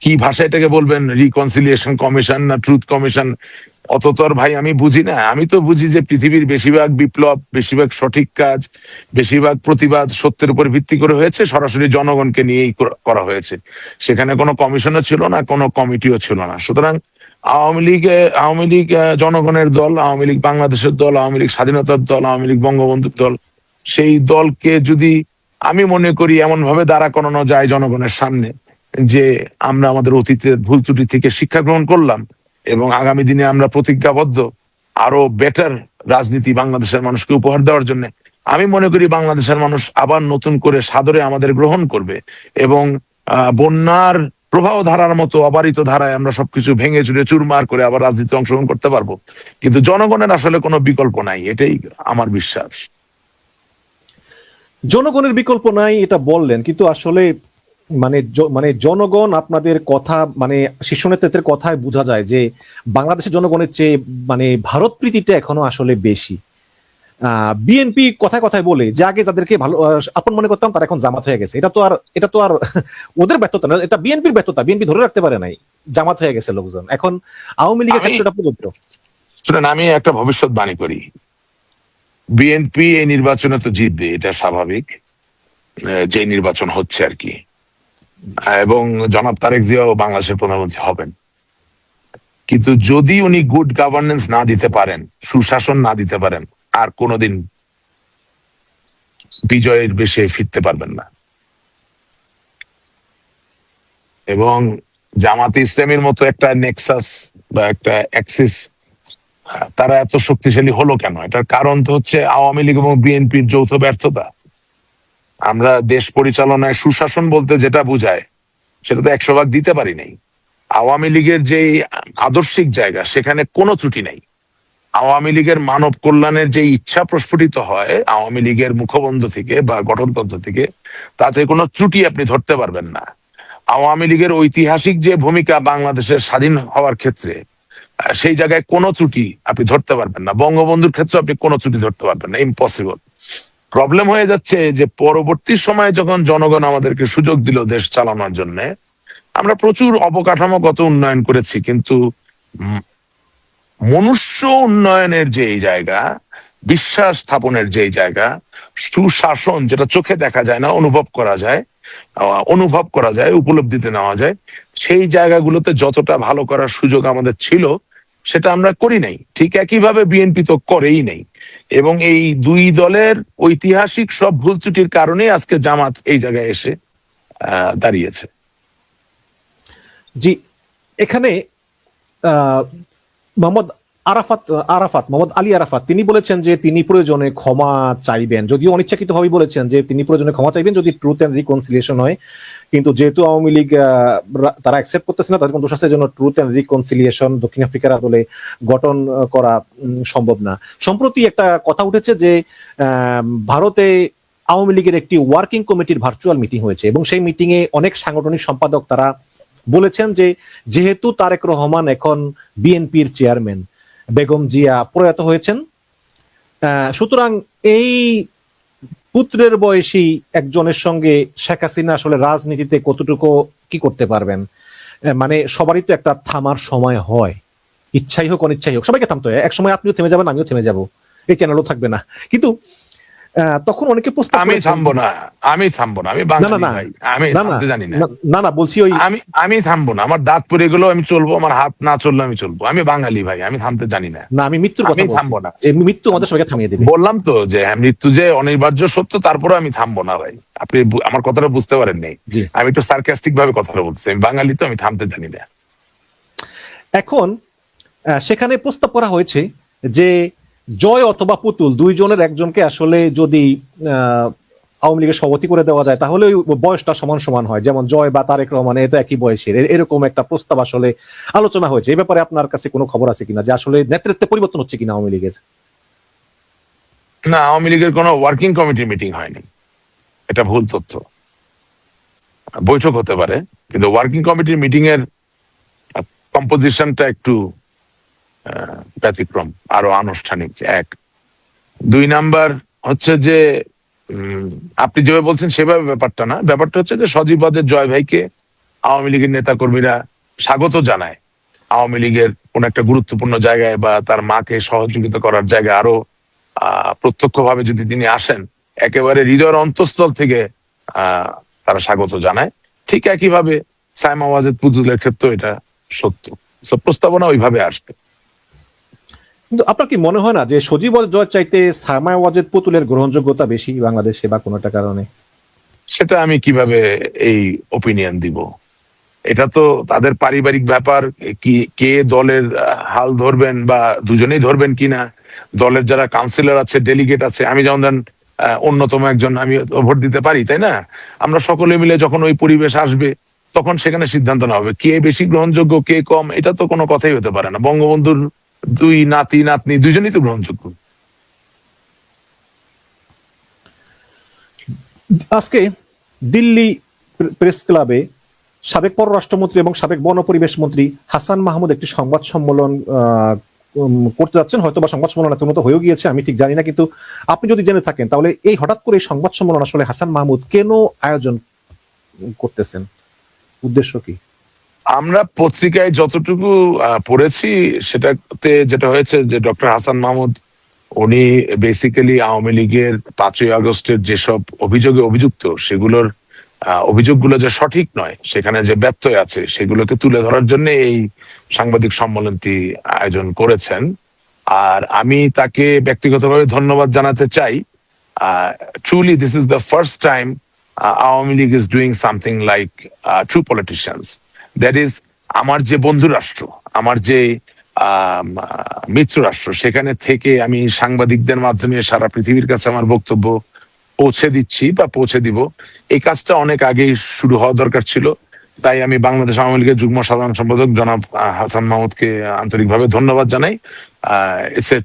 [SPEAKER 2] কি ভাষা এটাকে বলবেন, রিকনসিলিয়েশন কমিশন না ট্রুথ কমিশন, অত তো আর ভাই আমি বুঝি না। আমি তো বুঝি যে পৃথিবীর বেশিরভাগ বিপ্লব, বেশিরভাগ সঠিক কাজ, বেশিরভাগ প্রতিবাদ সত্যের উপর ভিত্তি করে হয়েছে, সরাসরি জনগণকে নিয়েই করা হয়েছে। সেখানে কোনো কমিশনও ছিল না, কোনো কমিটিও ছিল না। সুতরাং আওয়ামী লীগ জনগণের দল, আওয়ামী লীগ বাংলাদেশের দল, আওয়ামী লীগ স্বাধীনতার দল, আওয়ামী লীগ বঙ্গবন্ধুর দল। সেই দলকে যদি আমি মনে করি এমন ভাবে দাঁড়া করানো যায় জনগণের সামনে যে আমরা আমাদের অতীতের ভুল ত্রুটি থেকে শিক্ষা গ্রহণ করলাম এবং আগামী দিনে আমরা প্রতিজ্ঞাবদ্ধ আরো বেটার রাজনীতি বাংলাদেশের মানুষকে উপহার দেওয়ার জন্য, আমি মনে করি বাংলাদেশের মানুষ আবার নতুন করে সাদরে আমাদের গ্রহণ করবে এবং বন্যার প্রবাহ ধারার মতো অবারিত ধারায় আমরা সবকিছু ভেঙে চুরে চুরমার করে আবার রাজনীতি অংশগ্রহণ করতে পারবো। কিন্তু জনগণের আসলে কোনো বিকল্প নাই, এটাই আমার বিশ্বাস।
[SPEAKER 1] জনগণের বিকল্প নাই এটা বললেন, কিন্তু আসলে মানে জনগণ আপনাদের কথা, মানে শীর্ষ নেতৃত্বের কথায় বোঝা যায় যে বাংলাদেশের জনগণের চেয়ে মানে ভারত প্রীতিটা এখনো আসলে বেশি। বিএনপি কথায় কথায় বলে যে আগে যাদেরকে ভালো আপন মনে করতাম তারা এখন জামাত হয়ে গেছে। এটা তো আর ওদের ব্যর্থতা না, এটা বিএনপির ব্যর্থতা। বিএনপি ধরে রাখতে পারে নাই, জামাত হয়ে গেছে লোকজন। এখন আওয়ামী লীগের ক্ষেত্রে এটা প্রযোজ্য।
[SPEAKER 2] শুনেন, আমি একটা ভবিষ্যৎবাণী করি। বিএনপি এই নির্বাচনে তো জিতবে, এটা স্বাভাবিক, যে নির্বাচন হচ্ছে আর কি। এবং জনাব তারেক জিয়াও বাংলাদেশের প্রধানমন্ত্রী হবেন। কিন্তু যদি উনি গুড গভর্নেন্স না দিতে পারেন, সুশাসন না দিতে পারেন, আর কোনোদিন বিজয়ের বেশে ফিরতে পারবেন না। এবং জামাতে ইসলামের মতো একটা নেক্সাস বা একটা অ্যাক্সিস তারা এত শক্তিশালী হলো কেন? এটার কারণ তো হচ্ছে আওয়ামী লীগ এবং বিএনপির যৌথ ব্যর্থতা। আমরা দেশ পরিচালনায় সুশাসন বলতে যেটা বোঝায় সেটা তো 100 ভাগ দিতে পারি নাই। আওয়ামী লীগের যে আদর্শিক জায়গা সেখানে কোনো ত্রুটি নাই। আওয়ামী লীগের মানব কল্যাণের যে ইচ্ছা প্রস্ফুটিত হয় আওয়ামী লীগের মুখবন্ধ থেকে বা গঠনতন্ত্র থেকে, তাতে কোনো ত্রুটি আপনি ধরতে পারবেন না। আওয়ামী লীগের ঐতিহাসিক যে ভূমিকা বাংলাদেশের স্বাধীন হওয়ার ক্ষেত্রে, সেই জায়গায় কোনো ত্রুটি আপনি ধরতে পারবেন না। বঙ্গবন্ধুর ক্ষেত্রে আপনি কোনো ত্রুটি ধরতে পারবেন না, ইম্পসিবল। প্রবলেম হয়ে যাচ্ছে যে পরবর্তী সময়ে যখন জনগণ আমাদেরকে সুযোগ দিল দেশ চালানোর জন্য, আমরা প্রচুর অবকাঠামোগত উন্নয়ন করেছি, কিন্তু উম, মনুষ্য উন্নয়নের যে এই জায়গা, বিশ্বাস স্থাপনের যে জায়গা, সুশাসন যেটা চোখে দেখা যায় না, অনুভব করা যায়, উপলব্ধিতে নেওয়া যায়, সেই জায়গাগুলোতে যতটা ভালো করার সুযোগ আমাদের ছিল সেটা আমরা করি নাই। ঠিক একইভাবে বিএনপি তো করেই নাই। এবং এই দুই দলের ঐতিহাসিক সব ভুল ত্রুটির কারণেই আজকে জামাত এই জায়গায় এসে দাঁড়িয়েছে।
[SPEAKER 1] জি, এখানে আহ, মোহাম্মদ মোহাম্মদ আলী আরাফাত তিনি বলেছেন যে তিনি প্রয়োজনে ক্ষমা চাইবেন, যদিও অনিচ্ছাকৃতভাবেই বলেছেন যে তিনি প্রয়োজনে ক্ষমা চাইবেন যদি ট্রুথ এন্ড রিকনসিলিয়েশন হয়। কিন্তু যেহেতু আওয়ামী লীগ তারা অ্যাকসেপ্ট করতেছে না, তাদের কোনো দোষ আছে, জন্য ট্রুথ এন্ড রিকনসিলিয়েশন দক্ষিণ আফ্রিকার আদলে গঠন করা সম্ভব না। সম্প্রতি একটা কথা উঠেছে যে ভারতে আওয়ামী লীগের একটি ওয়ার্কিং কমিটির ভার্চুয়াল মিটিং হয়েছে এবং সেই মিটিং এ অনেক সাংগঠনিক সম্পাদক তারা বলেছেন যে যেহেতু তারেক রহমান এখন বিএনপির চেয়ারম্যান, বেগম জিয়া প্রয়াত হয়েছেন, সুতরাং এই পুত্রের বয়সী একজনের সঙ্গে শেখ হাসিনা আসলে রাজনীতিতে কতটুকু কি করতে পারবেন। মানে সবারই তো একটা থামার সময় হয়, ইচ্ছাই হোক অনিচ্ছাই হোক সবাইকে থামতে হয়। এক সময় আপনিও থেমে যাবেন, আমিও থেমে যাব, এই চ্যানেলও থাকবে না। কিন্তু তখন অনেকে প্রস্তাব
[SPEAKER 2] আমি থামবো না, আমি বাঙালি ভাই, আমি থামতে জানি না।
[SPEAKER 1] না বলছি ওই
[SPEAKER 2] আমি থামবো না, আমার দাঁত পড়ে গেলেও আমি চলবো, আমার হাত না চললে আমি চলবো। আমি বাঙালি ভাই, আমি থামতে জানি না।
[SPEAKER 1] না, আমি মৃত্যুর কথা বলছি,
[SPEAKER 2] থামবো না।
[SPEAKER 1] যে মৃত্যু আমাদের সবাইকে থামিয়ে দেবে।
[SPEAKER 2] বললাম তো যে হ্যাঁ, মৃত্যু যে অনিবার্য সত্য, তারপরে আমি থামবো না ভাই। আপনি আমার কথাটা বুঝতে পারেন নাই। আমি একটু সার্কাস্টিক ভাবে কথাটা বলছি। আমি বাঙালি তো, আমি থামতে জানি না।
[SPEAKER 1] এখন সেখানে প্রস্তাব করা হয়েছে যে জয় অথবা পুতুল দুইজনের একজনকে আসলে যদি আওয়ামী লীগের সভাপতি করে দেওয়া যায় তাহলে ওই বয়সটা সমান সমান হয়, যেমন জয় বা তারেক রহমান এ তো একই বয়সের, এরকম একটা প্রস্তাব আসলে আলোচনা হয়েছে। এই ব্যাপারে আপনার কাছে কোনো খবর আছে কিনা যে আসলে নেতৃত্বে পরিবর্তন হচ্ছে কিনা আওয়ামী লীগের?
[SPEAKER 2] না, আওয়ামী লীগের কোনো ওয়ার্কিং কমিটি মিটিং হয়নি, এটা ভুল তথ্য। বৈঠক হতে পারে, কিন্তু ওয়ার্কিং কমিটির মিটিং এর কম্পোজিশনটা একটু ব্যতিক্রম, আরো আনুষ্ঠানিক। এক, দুই নাম্বার হচ্ছে যে আপনি যেভাবে বলছেন সেভাবে ব্যাপারটা না। ব্যাপারটা হচ্ছে যে সজীবাদের জয় ভাইকে আওয়ামী লীগের নেতা কর্মীরা স্বাগত জানায় আওয়ামী লীগের কোন একটা গুরুত্বপূর্ণ জায়গায়, বা তার মাকে সহযোগিতা করার জায়গায় আরো প্রত্যক্ষভাবে যদি তিনি আসেন, একেবারে হৃদয়ের অন্তঃস্থল থেকে তারা স্বাগত জানায়। ঠিক একইভাবে সাইমা ওয়াজেদ পুতুলের ক্ষেত্রে এটা সত্য। প্রস্তাবনা ওইভাবে আসবে।
[SPEAKER 1] কিন্তু আপনার কি মনে হয় না যে সজীব জয় চাইতে সাইমা ওয়াজেদ পুতুলের গ্রহণযোগ্যতা বেশি বাংলাদেশে বা কোনো একটা কারণে?
[SPEAKER 2] সেটা আমি কিভাবে এই ওপিনিয়ন দিব? এটা তো তাদের পারিবারিক ব্যাপার। কি কে দলের হাল ধরবেন বা দুজনেই ধরবেন কিনা, দলের যারা কাউন্সিলর আছে, ডেলিগেট আছে, আমি যেমন অন্যতম একজন, আমি ভোট দিতে পারি, তাই না? আমরা সকলে মিলে যখন ওই পরিবেশ আসবে তখন সেখানে সিদ্ধান্ত নেওয়া হবে কে বেশি গ্রহণযোগ্য কে কম। এটা তো কোনো কথাই হতে পারে না। বঙ্গবন্ধুর দুই নাতি নাতনি দুজনেই তো গ্রহণযোগ্য।
[SPEAKER 1] আজকে দিল্লি প্রেস ক্লাবে সাবেক পররাষ্ট্রমন্ত্রী এবং সাবেক বন পরিবেশ মন্ত্রী হাসান মাহমুদ একটি সংবাদ সম্মেলন করতে যাচ্ছেন। হয়তো বা সংবাদ সম্মেলন এত মতো হয়েও গিয়েছে, আমি ঠিক জানি না, কিন্তু আপনি যদি জেনে থাকেন তাহলে এই হঠাৎ করে এই সংবাদ সম্মেলন আসলে হাসান মাহমুদ কেন আয়োজন করতেছেন, উদ্দেশ্য কি?
[SPEAKER 2] আমরা পত্রিকায় যতটুকু পড়েছি সেটাতে যেটা হয়েছে যে ডক্টর হাসান মাহমুদ উনি বেসিক্যালি আওয়ামী লীগের 5ই আগস্টের যেসব অভিযোগে অভিযুক্ত, সেগুলোর অভিযোগগুলো যে সঠিক নয়, সেখানে যে ব্যত্যয় আছে, সেগুলোকে তুলে ধরার জন্য এই সাংবাদিক সম্মেলনটি আয়োজন করেছেন। আর আমি তাকে ব্যক্তিগতভাবে ধন্যবাদ জানাতে চাই। Truly this is the first time Awami League is doing something like true politicians. That is আমার যে বন্ধু রাষ্ট্র, আমার যে মিত্র রাষ্ট্র, সেখানে থেকে আমি সাংবাদিকদের মাধ্যমে সারা পৃথিবীর কাছে আমার বক্তব্য পৌঁছে দিচ্ছি বা পৌঁছে দিব। এই কাজটা অনেক আগেই শুরু হওয়া দরকার ছিল। তাই আমি বাংলাদেশ আওয়ামী লীগের যুগ্ম সাধারণ সম্পাদক জনাব হাসান মাহমুদকে আন্তরিকভাবে ধন্যবাদ জানাই। It's a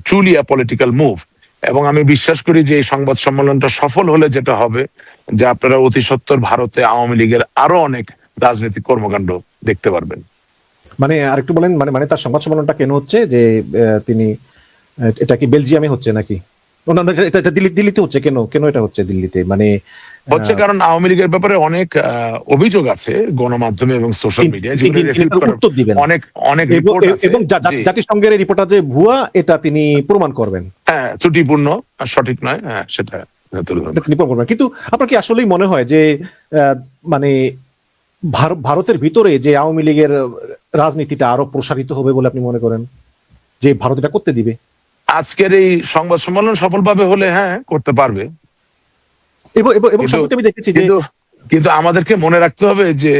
[SPEAKER 2] truly a political move. এবং আমি বিশ্বাস করি যে এই সংবাদ সম্মেলনটা সফল হলে যেটা হবে, যে আপনারা অতি সত্বর ভারতে আওয়ামী লীগের আরো অনেক রাজনৈতিক কর্মকাণ্ড দেখতে পারবেন।
[SPEAKER 1] মানে আরেকটু বলেন, মানে মানে তার সংবাদ সম্মেলনটা কেন হচ্ছে, যে তিনি এটা কি বেলজিয়ামে হচ্ছে নাকি? না, না, এটা দিল্লিতে হচ্ছে। কেন কেন এটা হচ্ছে দিল্লিতে? মানে
[SPEAKER 2] হচ্ছে কারণ আওয়ামী লীগের ব্যাপারে অনেক অভিযোগ আছে গণমাধ্যমে এবং সোশ্যাল মিডিয়ায়, যেগুলো
[SPEAKER 1] তিনি
[SPEAKER 2] রিফিউট
[SPEAKER 1] তার
[SPEAKER 2] করার
[SPEAKER 1] উত্তর দিবেন
[SPEAKER 2] অনেক অনেক
[SPEAKER 1] এবং
[SPEAKER 2] রিপোর্ট আছে।
[SPEAKER 1] এবং
[SPEAKER 2] জি,
[SPEAKER 1] জাতিসংঘের এই রিপোর্টটা যে ভুয়া, এটা তিনি প্রমাণ করবেন।
[SPEAKER 2] হ্যাঁ, ত্রুটিপূর্ণ আর সঠিক নয়, হ্যাঁ সেটা তুলে
[SPEAKER 1] এটা
[SPEAKER 2] ধরবেন।
[SPEAKER 1] তিনি প্রমাণ করবেন। কিন্তু আপনার কি আসলেই মনে হয় যে মানে ভারতের ভিতরে যে আওয়ামী লীগের রাজনীতিটা আরো প্রসারিত হবে বলে আপনি মনে করেন, যে ভারত এটা করতে দিবে?
[SPEAKER 2] আজকের এই সংবাদ সম্মেলন সফলভাবে হলে হ্যাঁ করতে পারবে।
[SPEAKER 1] এবং
[SPEAKER 2] কিন্তু
[SPEAKER 1] সম্প্রতি আমি দেখেছি যে
[SPEAKER 2] কিন্তু কিন্তু আমাদেরকে মনে রাখতে হবে যে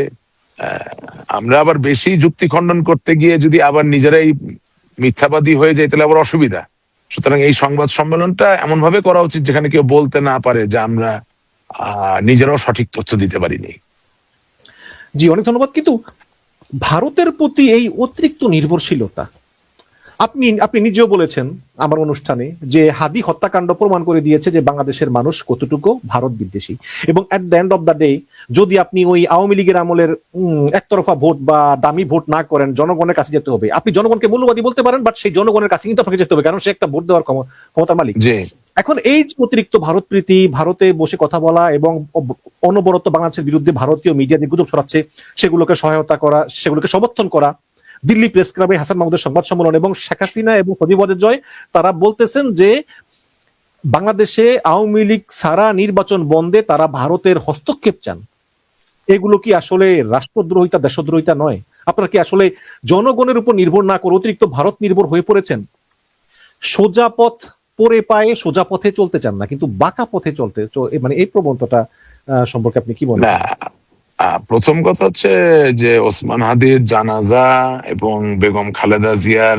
[SPEAKER 2] আমরা আবার বেশি যুক্তি খণ্ডন করতে গিয়ে যদি আবার নিজেরাই মিথ্যাবাদী হয়ে যায়, তাহলে আবার অসুবিধা। সুতরাং এই সংবাদ সম্মেলনটা এমন ভাবে করা উচিত যেখানে কেউ বলতে না পারে যে আমরা নিজেরাও সঠিক তথ্য দিতে পারিনি।
[SPEAKER 1] জি, অনেক ধন্যবাদ। কিন্তু ভারতের প্রতি এই অতিরিক্ত নির্ভরশীলতা, আপনি আপনি নিজেও বলেছেন আমার অনুষ্ঠানে যে হাদি হত্যাকাণ্ড প্রমাণ করে দিয়েছে যে বাংলাদেশের মানুষ কতটুকু ভারত বিদ্বেষী। এবং at the end of the day, যদি আপনি ওই আওয়ামী লীগের আমলের একতরফা ভোট বা দামি ভোট না করেন, জনগণের কাছে যেতে হবে। আপনি জনগণকে মূল্যবাদী বলতে পারেন, বাট সেই জনগণের কাছে কিন্তু আপনাকে যেতে হবে, কারণ সে একটা ভোট দেওয়ার ক্ষমতার মালিক।
[SPEAKER 2] যে
[SPEAKER 1] এখন এই যে অতিরিক্ত ভারত প্রীতি, ভারতে বসে কথা বলা এবং অনবরত বাংলাদেশের বিরুদ্ধে ভারতীয় মিডিয়া যে গুজব ছড়াচ্ছে সেগুলোকে সহায়তা করা, সেগুলোকে সমর্থন করা, দিল্লি প্রেস ক্লাবে হাসান মাহমুদের সংবাদ সম্মেলন এবং শেখ হাসিনা এবং সজীব জয় তারা বলতেছেন যে বাংলাদেশে আওয়ামী লীগ ছাড়া নির্বাচন বন্ধে তারা ভারতের হস্তক্ষেপ চান। এগুলো কি আসলে রাষ্ট্রদ্রোহিতা, দেশদ্রোহিতা নয়? আপনারা কি আসলে জনগণের উপর নির্ভর না করে অতিরিক্ত ভারত নির্ভর হয়ে পড়েছেন? সোজা পথ পরে পায়ে সোজা পথে চলতে চান না, কিন্তু বাঁকা পথে চলতে, মানে এই প্রবণতাটা সম্পর্কে আপনি কি মনে
[SPEAKER 2] না,
[SPEAKER 1] করেন?
[SPEAKER 2] প্রথম কথা হচ্ছে যে ওসমান হাদির জানাজা এবং বেগম খালেদা জিয়ার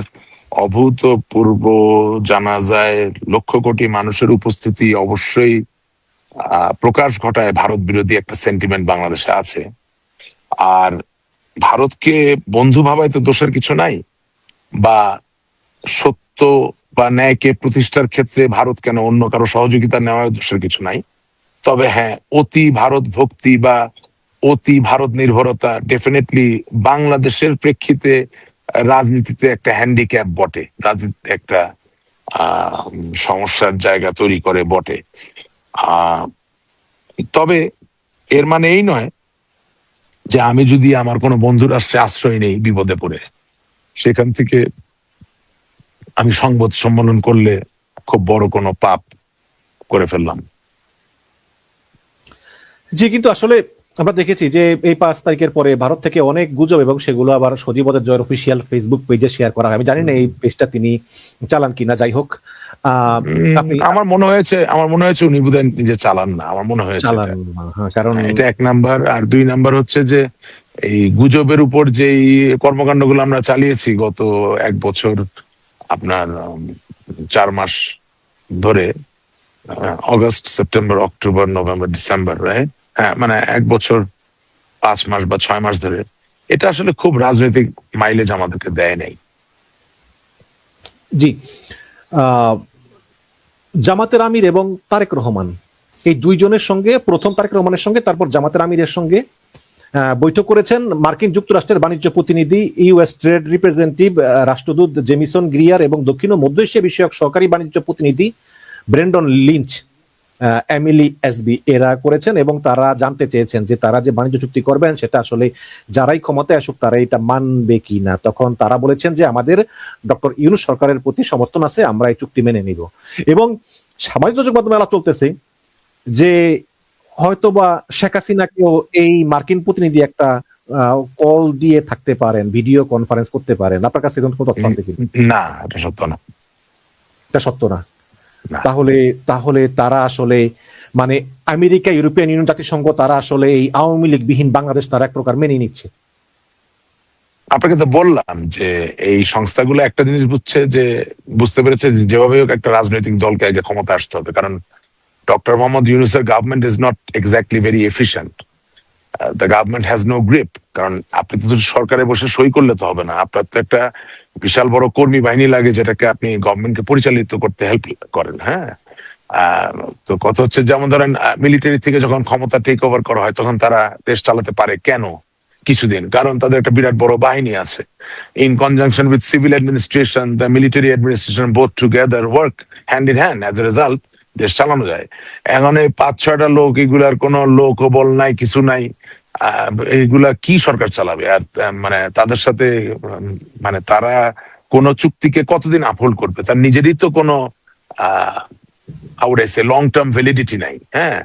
[SPEAKER 2] অভূতপূর্ব জানাজায় লক্ষ কোটি মানুষের উপস্থিতি অবশ্যই প্রকাশ ঘটায় ভারত বিরোধী একটা সেন্টিমেন্ট বাংলাদেশে আছে। আর ভারতকে বন্ধু ভাবায় তো দোষের কিছু নাই, বা সত্য বা ন্যায়কে প্রতিষ্ঠার ক্ষেত্রে ভারত কেন অন্য কারো সহযোগিতা নেওয়ার দোষের কিছু নাই। তবে হ্যাঁ, অতি ভারত ভক্তি বা অতি ভারত নির্ভরতা ডেফিনেটলি বাংলাদেশের প্রেক্ষিতে রাজনীতিতে একটা হ্যান্ডিক্যাপ বটে, রাজনীতি একটা সমস্যার জায়গা তৈরি করে বটে। আহ তবে এর মানে এই নয় যে আমি যদি আমার কোনো বন্ধু রাষ্ট্রে আশ্রয় নেই বিপদে পড়ে, সেখান থেকে আমি সংবাদ সম্মেলন করলে খুব বড় কোনো পাপ করে ফেললাম।
[SPEAKER 1] জি, কিন্তু আসলে আমরা দেখেছি যে এই 5 তারিখের পরে ভারত থেকে অনেক গুজব, এবং সেগুলো আবার সজীব জয়ের অফিসিয়াল ফেসবুক পেজে শেয়ার করা হয়। আমি জানি না এই পেজটা তিনি চালান কিনা, যাই হোক। আপনি
[SPEAKER 2] আমার মনে হয়েছে উনি বোধহয় নিজে চালান না, আমার মনে হয়েছে
[SPEAKER 1] চালান
[SPEAKER 2] এটা।
[SPEAKER 1] না, হ্যাঁ, কারণ
[SPEAKER 2] এটা 1 নাম্বার। আর 2 নাম্বার হচ্ছে যে এই গুজবের উপর যেই কর্মকাণ্ডগুলো আমরা চালিয়েছি গত 1 বছর, আপনার 4 মাস ধরে, August September October November December, right? হ্যাঁ, মানে 1 বছর 5 মাস বা 6 মাস ধরে, এটা আসলে খুব রাজনৈতিক মাইলেজ আমাদেরকে দেয় নাই।
[SPEAKER 1] জি, আহ, জামাতের আমির এবং তারেক রহমান, এই দুইজনের সঙ্গে, প্রথম তারেক রহমানের সঙ্গে, তারপর জামাতের আমিরের সঙ্গে বৈঠক করেছেন মার্কিন যুক্তরাষ্ট্রের বাণিজ্য প্রতিনিধি, ইউএস ট্রেড রিপ্রেজেন্টেটিভ রাষ্ট্রদূত জেমিসন গ্রিয়ার এবং দক্ষিণ ও মধ্য এশিয়া বিষয়ক সহকারী বাণিজ্য প্রতিনিধি ব্রেন্ডন লিঞ্চ, এমিলি এসবি, এরা করেছেন। এবং তারা জানতে চেয়েছেন যে তারা যে বাণিজ্য চুক্তি করবেন সেটা আসলে যারাই ক্ষমতায় আসুক তারা এটা মানবে কিনা। তখন তারা বলেছেন যে আমাদের ডক্টর ইউনূস সরকারের প্রতি সমর্থন আছে, আমরা এই চুক্তি মেনে নিব। এবং সামাজিক যোগাযোগ মাধ্যমে আলাপ চলতেছে যে হয়তোবা শেখ হাসিনাকেও এই মার্কিন প্রতিনিধি একটা কল দিয়ে থাকতে পারেন, ভিডিও কনফারেন্স করতে পারেন। আপনার কাছে এরকম কোনো তথ্য আছে কি?
[SPEAKER 2] না, এটা সত্য না।
[SPEAKER 1] এটা সত্য না?
[SPEAKER 2] না।
[SPEAKER 1] তাহলে তাহলে তারা আসলে, মানে আমেরিকা, ইউরোপিয়ান ইউনিয়ন, জাতিসংঘ, তারা আসলে এই আওয়ামী লীগ বিহীন বাংলাদেশ তারা এক প্রকার মেনে নিচ্ছে।
[SPEAKER 2] আপনাকে তো বললাম যে এই সংস্থাগুলো একটা জিনিস বুঝতে পেরেছে যে যেভাবে হোক একটা রাজনৈতিক দলকে আগে ক্ষমতা আসতে হবে, কারণ ডক্টর মোহাম্মদ ইউনূসের government is not exactly very efficient. The government has no grip. কারণ আপনি তো শুধু সরকারে বসে সই করলে তো হবে না, আপনার তো একটা বিশাল বড় কর্মী বাহিনী লাগে যেটাকে আপনি গভর্নমেন্টকে পরিচালিত করতে হেল্প করেন। হ্যাঁ, আহ, তো কথা হচ্ছে যেমন ধরেন মিলিটারি থেকে যখন ক্ষমতা টেক ওভার করা হয় তখন তারা দেশ চালাতে পারে কেন কিছুদিন, কারণ তাদের একটা বিরাট বড় বাহিনী আছে। In conjunction with civil administration, the military administration both together work hand in hand, as a result দেশ চালানো যায়। এখন এই 5-6টা লোক, এগুলার কোনো লোক বল নাই, কিছু নাই, এইগুলা কি সরকার চালাবে? আর মানে তাদের সাথে মানে তারা কোন চুক্তিকে কতদিন আপহোল্ড করবে? তার নিজেরই তো কোনো how would I say long term validity নাই। হ্যাঁ,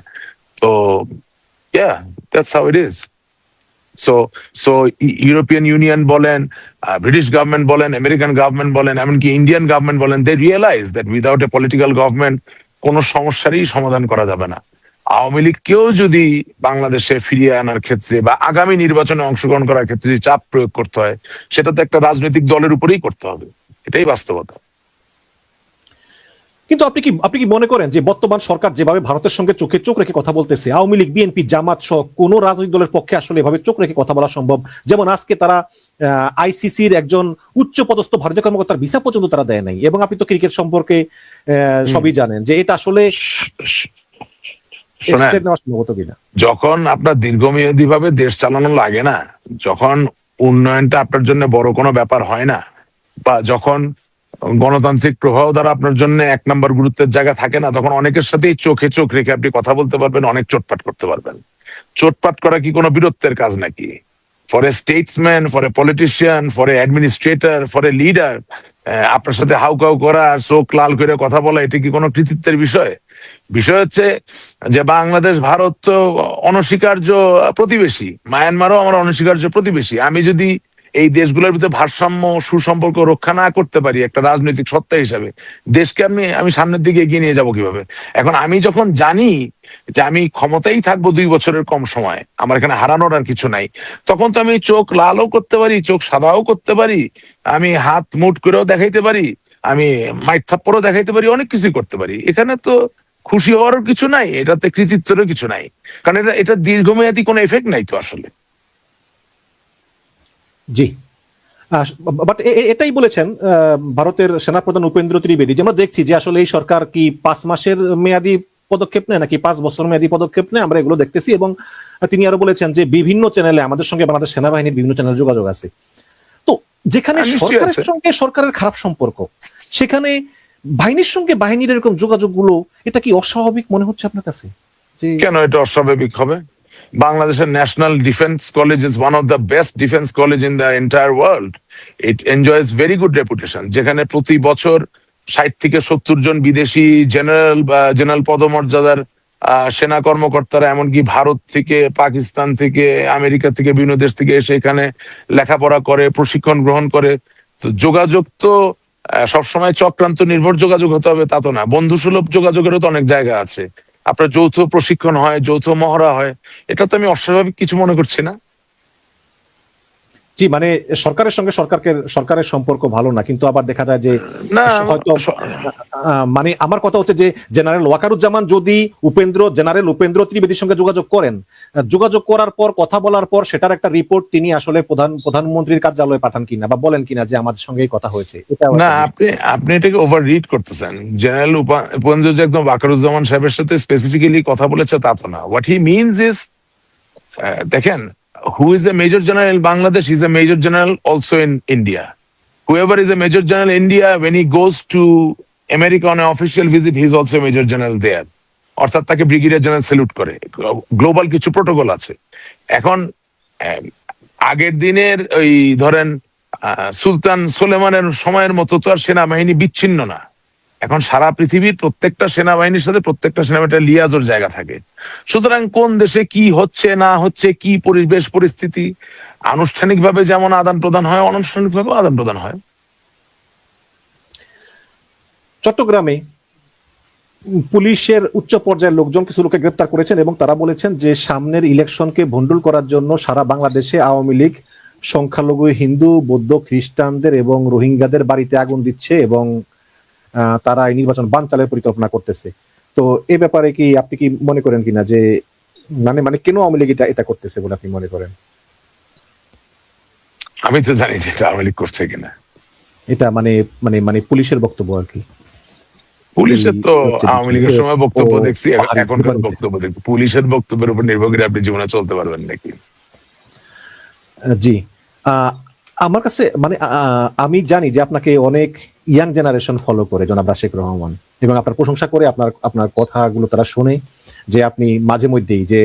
[SPEAKER 2] তো yeah, that's how it is. So so European Union বলেন, ব্রিটিশ গভর্নমেন্ট বলেন, আমেরিকান গভর্নমেন্ট বলেন, এমনকি ইন্ডিয়ান গভর্নমেন্ট বলেন, they realize that without a political government কোনো সমস্যারই সমাধান করা যাবে না। আওয়ামী লীগকেও যদি বাংলাদেশে ফিরিয়ে আনার ক্ষেত্রে বা আগামী নির্বাচনে অংশগ্রহণ করার ক্ষেত্রে যদি চাপ প্রয়োগ করতে হয়, সেটা তো একটা রাজনৈতিক দলের উপরেই করতে হবে। এটাই বাস্তবতা।
[SPEAKER 1] কিন্তু আপনি কি মনে করেন যে বর্তমান সরকার যেভাবে ভারতের সঙ্গে চোখে চোখ রেখে কথা বলতেছে, আওয়ামী লীগ, বিএনপি, জামাত সহ কোন রাজনৈতিক দলের পক্ষে আসলে এভাবে চোখ রেখে কথা বলা সম্ভব? যেমন আজকে তারা আইসিসির একজন উচ্চ পদস্থ ভারতীয় কর্মকর্তার ভিসা পর্যন্ত তারা দেয় নাই, এবং আপনি তো ক্রিকেট সম্পর্কে সবই জানেন যে এটা আসলে
[SPEAKER 2] শোনেন,
[SPEAKER 1] স্টেপ নেওয়া সম্ভবত কিনা।
[SPEAKER 2] যখন আপনার দীর্ঘমেয়াদী ভাবে দেশ চালানো লাগে না, যখন উন্নয়নটা আপনার জন্য বড় কোনো ব্যাপার হয় না, বা যখন গণতান্ত্রিক প্রভাব দ্বারা আপনার জন্য 1 নম্বর গুরুত্বের জায়গা থাকে না, তখন অনেকের সাথেই চোখে চোখ রেখে আপনি কথা বলতে পারবেন, অনেক চোটপাট করতে পারবেন। চোটপাট করা কি কোনো বীরত্বের কাজ নাকি? For a Statesman, for a politician, for a administrator, for a leader, আপনার সাথে হাউকাউ করা, চোখ লাল করে কথা বলা, এটা কি কোনো কৃতিত্বের বিষয়? বিষয় হচ্ছে যে বাংলাদেশ ভারত তো অনস্বীকার্য প্রতিবেশী, মায়ানমারও আমার অনস্বীকার্য প্রতিবেশী। আমি যদি এই দেশগুলোর ভিতরে ভারসাম্য সুসম্পর্ক রক্ষা না করতে পারি একটা রাজনৈতিক সত্তা হিসাবে, দেশকে আমি সামনের দিকে এগিয়ে নিয়ে যাব কিভাবে? এখন আমি যখন জানি যে আমি ক্ষমতায় থাকবো 2 বছরের কম সময়, আমার এখানে হারানোর আর কিছু নাই, তখন তো আমি চোখ লালও করতে পারি, চোখ সাদাও করতে পারি, আমি হাত মুট করেও দেখাইতে পারি, আমি মাইক থাপ্পড়ও দেখাইতে পারি, অনেক কিছুই করতে পারি। এখানে তো খুশি হওয়ারও কিছু নাই, এটাতে কৃতিত্বেরও কিছু নাই, কারণ এটা দীর্ঘমেয়াদী কোনো এফেক্ট নাই তো আসলে।
[SPEAKER 1] জি, বাট এটাই বলেছেন ভারতের সেনাপ্রধান উপেন্দ্র ত্রিবেদী, যে আমরা দেখছি যে আসলে এই সরকার কি 5 মাসের মেয়াদী পদক্ষেপ নেয় নাকি 5 বছর মেয়াদী পদক্ষেপ নেয়, আমরা এগুলো দেখতেছি। এবং তিনি আরো বলেছেন যে বিভিন্ন চ্যানেলে আমাদের সঙ্গে বাংলাদেশ সেনাবাহিনীর বিভিন্ন চ্যানেলে যোগাযোগ আছে। তো যেখানে
[SPEAKER 2] নিশ্চয়ই আছে।
[SPEAKER 1] সরকারের সঙ্গে সরকারের খারাপ সম্পর্ক, সেখানে বাহিনীর সঙ্গে বাহিনীর এরকম যোগাযোগগুলো, এটা কি অস্বাভাবিক মনে হচ্ছে আপনার কাছে? যে
[SPEAKER 2] কেন এটা অস্বাভাবিক হবে? বাংলাদেশের national defence college is one of the best defence college in the entire world. It enjoys very good reputation, যেখানে প্রতি বছর 60 থেকে 70 জন বিদেশি জেনারেল বা জেনারেল পদমর্যাদার সেনা কর্মকর্তারা, এমনকি ভারত থেকে, পাকিস্তান থেকে, আমেরিকা থেকে, বিভিন্ন দেশ থেকে এসে এখানে লেখাপড়া করে, প্রশিক্ষণ গ্রহণ করে। তো যোগাযোগ তো সবসময় চক্রান্ত নির্ভর যোগাযোগ হতে হবে তা তো না, বন্ধুসুলভ যোগাযোগেরও তো অনেক জায়গা আছে। আপনার যৌথ প্রশিক্ষণ হয়, যৌথ মহড়া হয়, এটা তো আমি অস্বাভাবিক কিছু মনে করছি না।
[SPEAKER 1] জি, মানে সরকারের সঙ্গে সরকারের সম্পর্ক ভালো না, কিন্তু আবার দেখা যায় যে
[SPEAKER 2] না,
[SPEAKER 1] হয়তো মানে আমার কথা হচ্ছে যে জেনারেল ওয়াকারুজ্জামান যদি জেনারেল উপেন্দ্র ত্রিবেদীর সঙ্গে যোগাযোগ করেন, যোগাযোগ করার পর কথা বলার পর সেটার একটা রিপোর্ট তিনি আসলে প্রধানমন্ত্রীর কার্যালয়ে পাঠান কিনা বা বলেন কিনা যে আমাদের সঙ্গে কথা হয়েছে, এটা
[SPEAKER 2] না, আপনি এটাকে ওভার রিড করতেছেন। জেনারেল উপেন্দ্র যে একদম ওয়াকারুজ্জামান সাহেবের সাথে স্পেসিফিক্যালি কথা বলেছে তা তো না। হোয়াট হি মিনস ইজ, দেখেন, who is a major general in Bangladesh is a major general also in India. Whoever is a major general in India, when he goes to America on an official visit, he is also a major general there. অর্থাৎ তাকে brigadier general salute করে। Global কিছু protocol আছে। এখন আগের দিনের ওই ধরেন সুলতান সুলেমানের সময়ের মতো তো আর সেনাবাহিনী বিচ্ছিন্ন না। এখন সারা পৃথিবীর প্রত্যেকটা সেনাবাহিনীর সাথে প্রত্যেকটা সেনাবাহিনীর লিয়াজোর জায়গা থাকে। সুতরাং কোন দেশে কি হচ্ছে না হচ্ছে, কি পরিবেশ পরিস্থিতি, আনুষ্ঠানিকভাবে যেমন আদান প্রদান হয়, অনানুষ্ঠানিকভাবে আদান প্রদান হয়।
[SPEAKER 1] চট্টগ্রামে পুলিশের উচ্চ পর্যায়ের লোকজন কিছু লোককে গ্রেপ্তার করেছেন এবং তারা বলেছেন যে সামনের ইলেকশনকে ভন্ডুল করার জন্য সারা বাংলাদেশে আওয়ামী লীগ সংখ্যালঘু হিন্দু, বৌদ্ধ, খ্রিস্টানদের এবং রোহিঙ্গাদের বাড়িতে আগুন দিচ্ছে এবং তারা এই নির্বাচন বানচালের পরিকল্পনা করতেছে। তো এ ব্যাপারে কি আপনি কি মনে করেন কিনা যে মানে মানে কেন আওয়ামী লীগ এটা করতেছে বলে আপনি মনে করেন?
[SPEAKER 2] আমি তো জানি না এটা আওয়ামী লীগ করছে কিনা।
[SPEAKER 1] এটা মানে মানে মানে পুলিশের বক্তব্য আর কি।
[SPEAKER 2] পুলিশের তো
[SPEAKER 1] হচ্ছে
[SPEAKER 2] আওয়ামী লীগের সময় বক্তব্য
[SPEAKER 1] ও
[SPEAKER 2] দেখছি,
[SPEAKER 1] পাহাড়ি
[SPEAKER 2] এখনকার বক্তব্য দেখি। পুলিশের বক্তব্যের উপর নির্ভর করে আপনি জীবনে চলতে পারবেন নাকি?
[SPEAKER 1] জি। আহ, আমার কাছে মানে আমি জানি যে আপনাকে অনেক ইয়াং জেনারেশন ফলো করে জনাব রাশেক রহমান, এবং আপনার প্রশংসা করে, আপনার আপনার কথাগুলো তারা শুনে, যে আপনি মাঝে মধ্যেই যে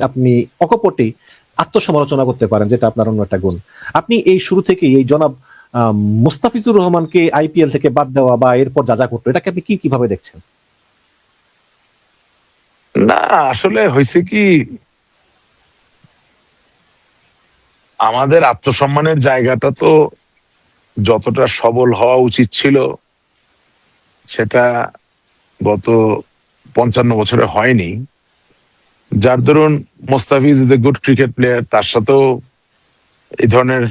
[SPEAKER 1] আপনি অকপটেই আত্মসমালোচনা করতে পারেন, যেটা আপনার অন্য একটা গুণ। আপনি এই শুরু থেকেই এই জনাব মুস্তাফিজুর রহমানকে আইপিএল থেকে বাদ দেওয়া বা এরপর যা যা করতো, এটাকে আপনি কিভাবে দেখছেন?
[SPEAKER 2] না, আসলে হয়েছে কি, আমাদের আত্মসম্মানের জায়গাটা তো যতটা সবল হওয়া উচিত ছিল সেটা গত 55 বছরে হয়নি। যার দরুন Mustafiz is a good cricket player, তার সাথেও এই ধরনের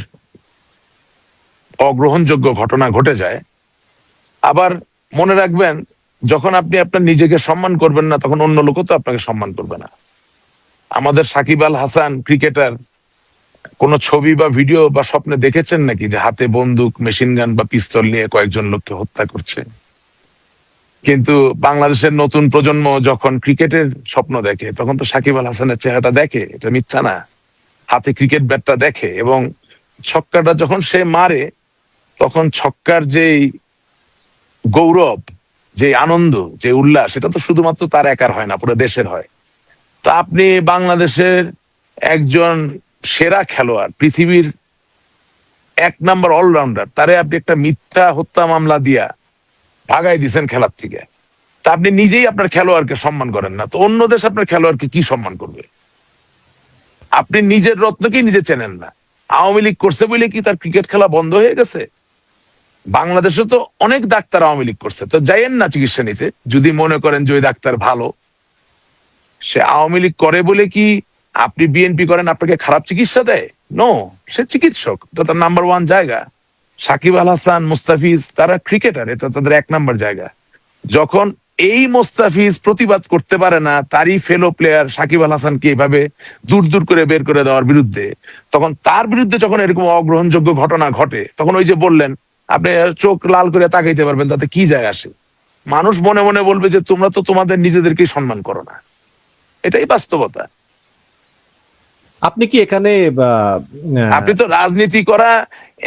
[SPEAKER 2] অগ্রহণযোগ্য ঘটনা ঘটে যায়। আবার মনে রাখবেন, যখন আপনি আপনার নিজেকে সম্মান করবেন না, তখন অন্য লোকও তো আপনাকে সম্মান করবে না। আমাদের সাকিব আল হাসান ক্রিকেটার কোন ছবি বা ভিডিও বা স্বপ্নে দেখেছেন নাকি যে হাতে বন্দুক, মেশিন গান বা পিস্তল নিয়ে কয়েকজন লোককে হত্যা করছে? কিন্তু বাংলাদেশের নতুন প্রজন্ম যখন ক্রিকেটের স্বপ্ন দেখে, তখন তো সাকিব আল হাসানের চেহারাটা দেখে, এটা মিথ্যা না। হাতে ক্রিকেট ব্যাটটা দেখে, এবং ছক্কাটা যখন সে মারে, তখন ছক্কার যেই গৌরব, যে আনন্দ, যে উল্লাস, সেটা তো শুধুমাত্র তার একার হয় না, পুরো দেশের হয়। তো আপনি বাংলাদেশের একজন সেরা খেলোয়াড়, পৃথিবীর 1 নম্বর অলরাউন্ডার, তারে আপনি একটা মিথ্যা হত্যা মামলা দিয়া ভাগাই দিছেন খেলার থেকে। তা আপনি নিজেই আপনার খেলোয়াড়কে সম্মান করেন না, তো অন্য দেশ আপনার খেলোয়াড়কে কি সম্মান করবে? আপনি নিজের রত্নকেই নিজে চেনেন না। আওয়ামী লীগ করছে বলে কি তার ক্রিকেট খেলা বন্ধ হয়ে গেছে? বাংলাদেশে তো অনেক ডাক্তার আওয়ামী লীগ করছে, তো যাইয়েন না চিকিৎসা নিতে যদি মনে করেন যে ওই ডাক্তার ভালো। সে আওয়ামী লীগ করে বলে কি আপনি বিএনপি করেন আপনাকে খারাপ চিকিৎসা দেয়? নো, সে চিকিৎসক, এটা তার নাম্বার 1 জায়গা। সাকিব আল হাসান, মুস্তাফিজ, তারা ক্রিকেটার, এটা তাদের 1 নম্বর জায়গা। যখন এই মোস্তাফিজ প্রতিবাদ করতে পারে না তারই ফেলো প্লেয়ার সাকিব আল হাসানকে এভাবে দূর দূর করে বের করে দেওয়ার বিরুদ্ধে, তখন তার বিরুদ্ধে যখন এরকম অগ্রহণযোগ্য ঘটনা ঘটে, তখন ওই যে বললেন, আপনি চোখ লাল করে তাকাইতে পারবেন, তাতে কি যায় আসে? মানুষ মনে মনে বলবে যে তোমরা তো তোমাদের নিজেদেরকেই সম্মান করো না। এটাই বাস্তবতা।
[SPEAKER 1] আপনি কি এখানে
[SPEAKER 2] আপনি তো রাজনীতি করা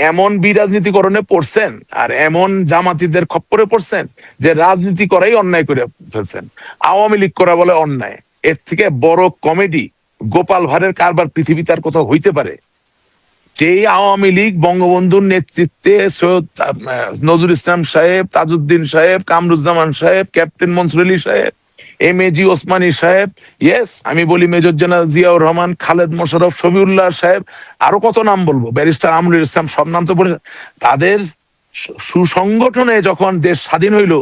[SPEAKER 2] এমন বিরাজনীতিকরণে পড়ছেন আর এমন জামাতিদের খপ্পরে পড়ছেন যে রাজনীতি করাই অন্যায় করে ফেলছেন। আওয়ামী লীগ করা বলে অন্যায়, এর থেকে বড় কমেডি গোপাল ভাঁড়ের কারবার পৃথিবীতে আর কোথাও হইতে পারে? যেই আওয়ামী লীগ বঙ্গবন্ধুর নেতৃত্বে সৈয়দ নজরুল ইসলাম সাহেব, তাজউদ্দিন সাহেব, কামরুজ্জামান সাহেব, ক্যাপ্টেন মনসুর আলী সাহেব, এম.এ.জি. ওসমানী সাহেব, ইয়েস আমি বলি মেজর জেনারেল জিয়াউর রহমান, খালেদ মোশাররফ, শফিউল্লাহ সাহেব, আরো কত নাম বলবো, ব্যারিস্টার আমরুল ইসলাম, সব নাম তো বলে। তাদের সুসংগঠনে যখন দেশ স্বাধীন হইল,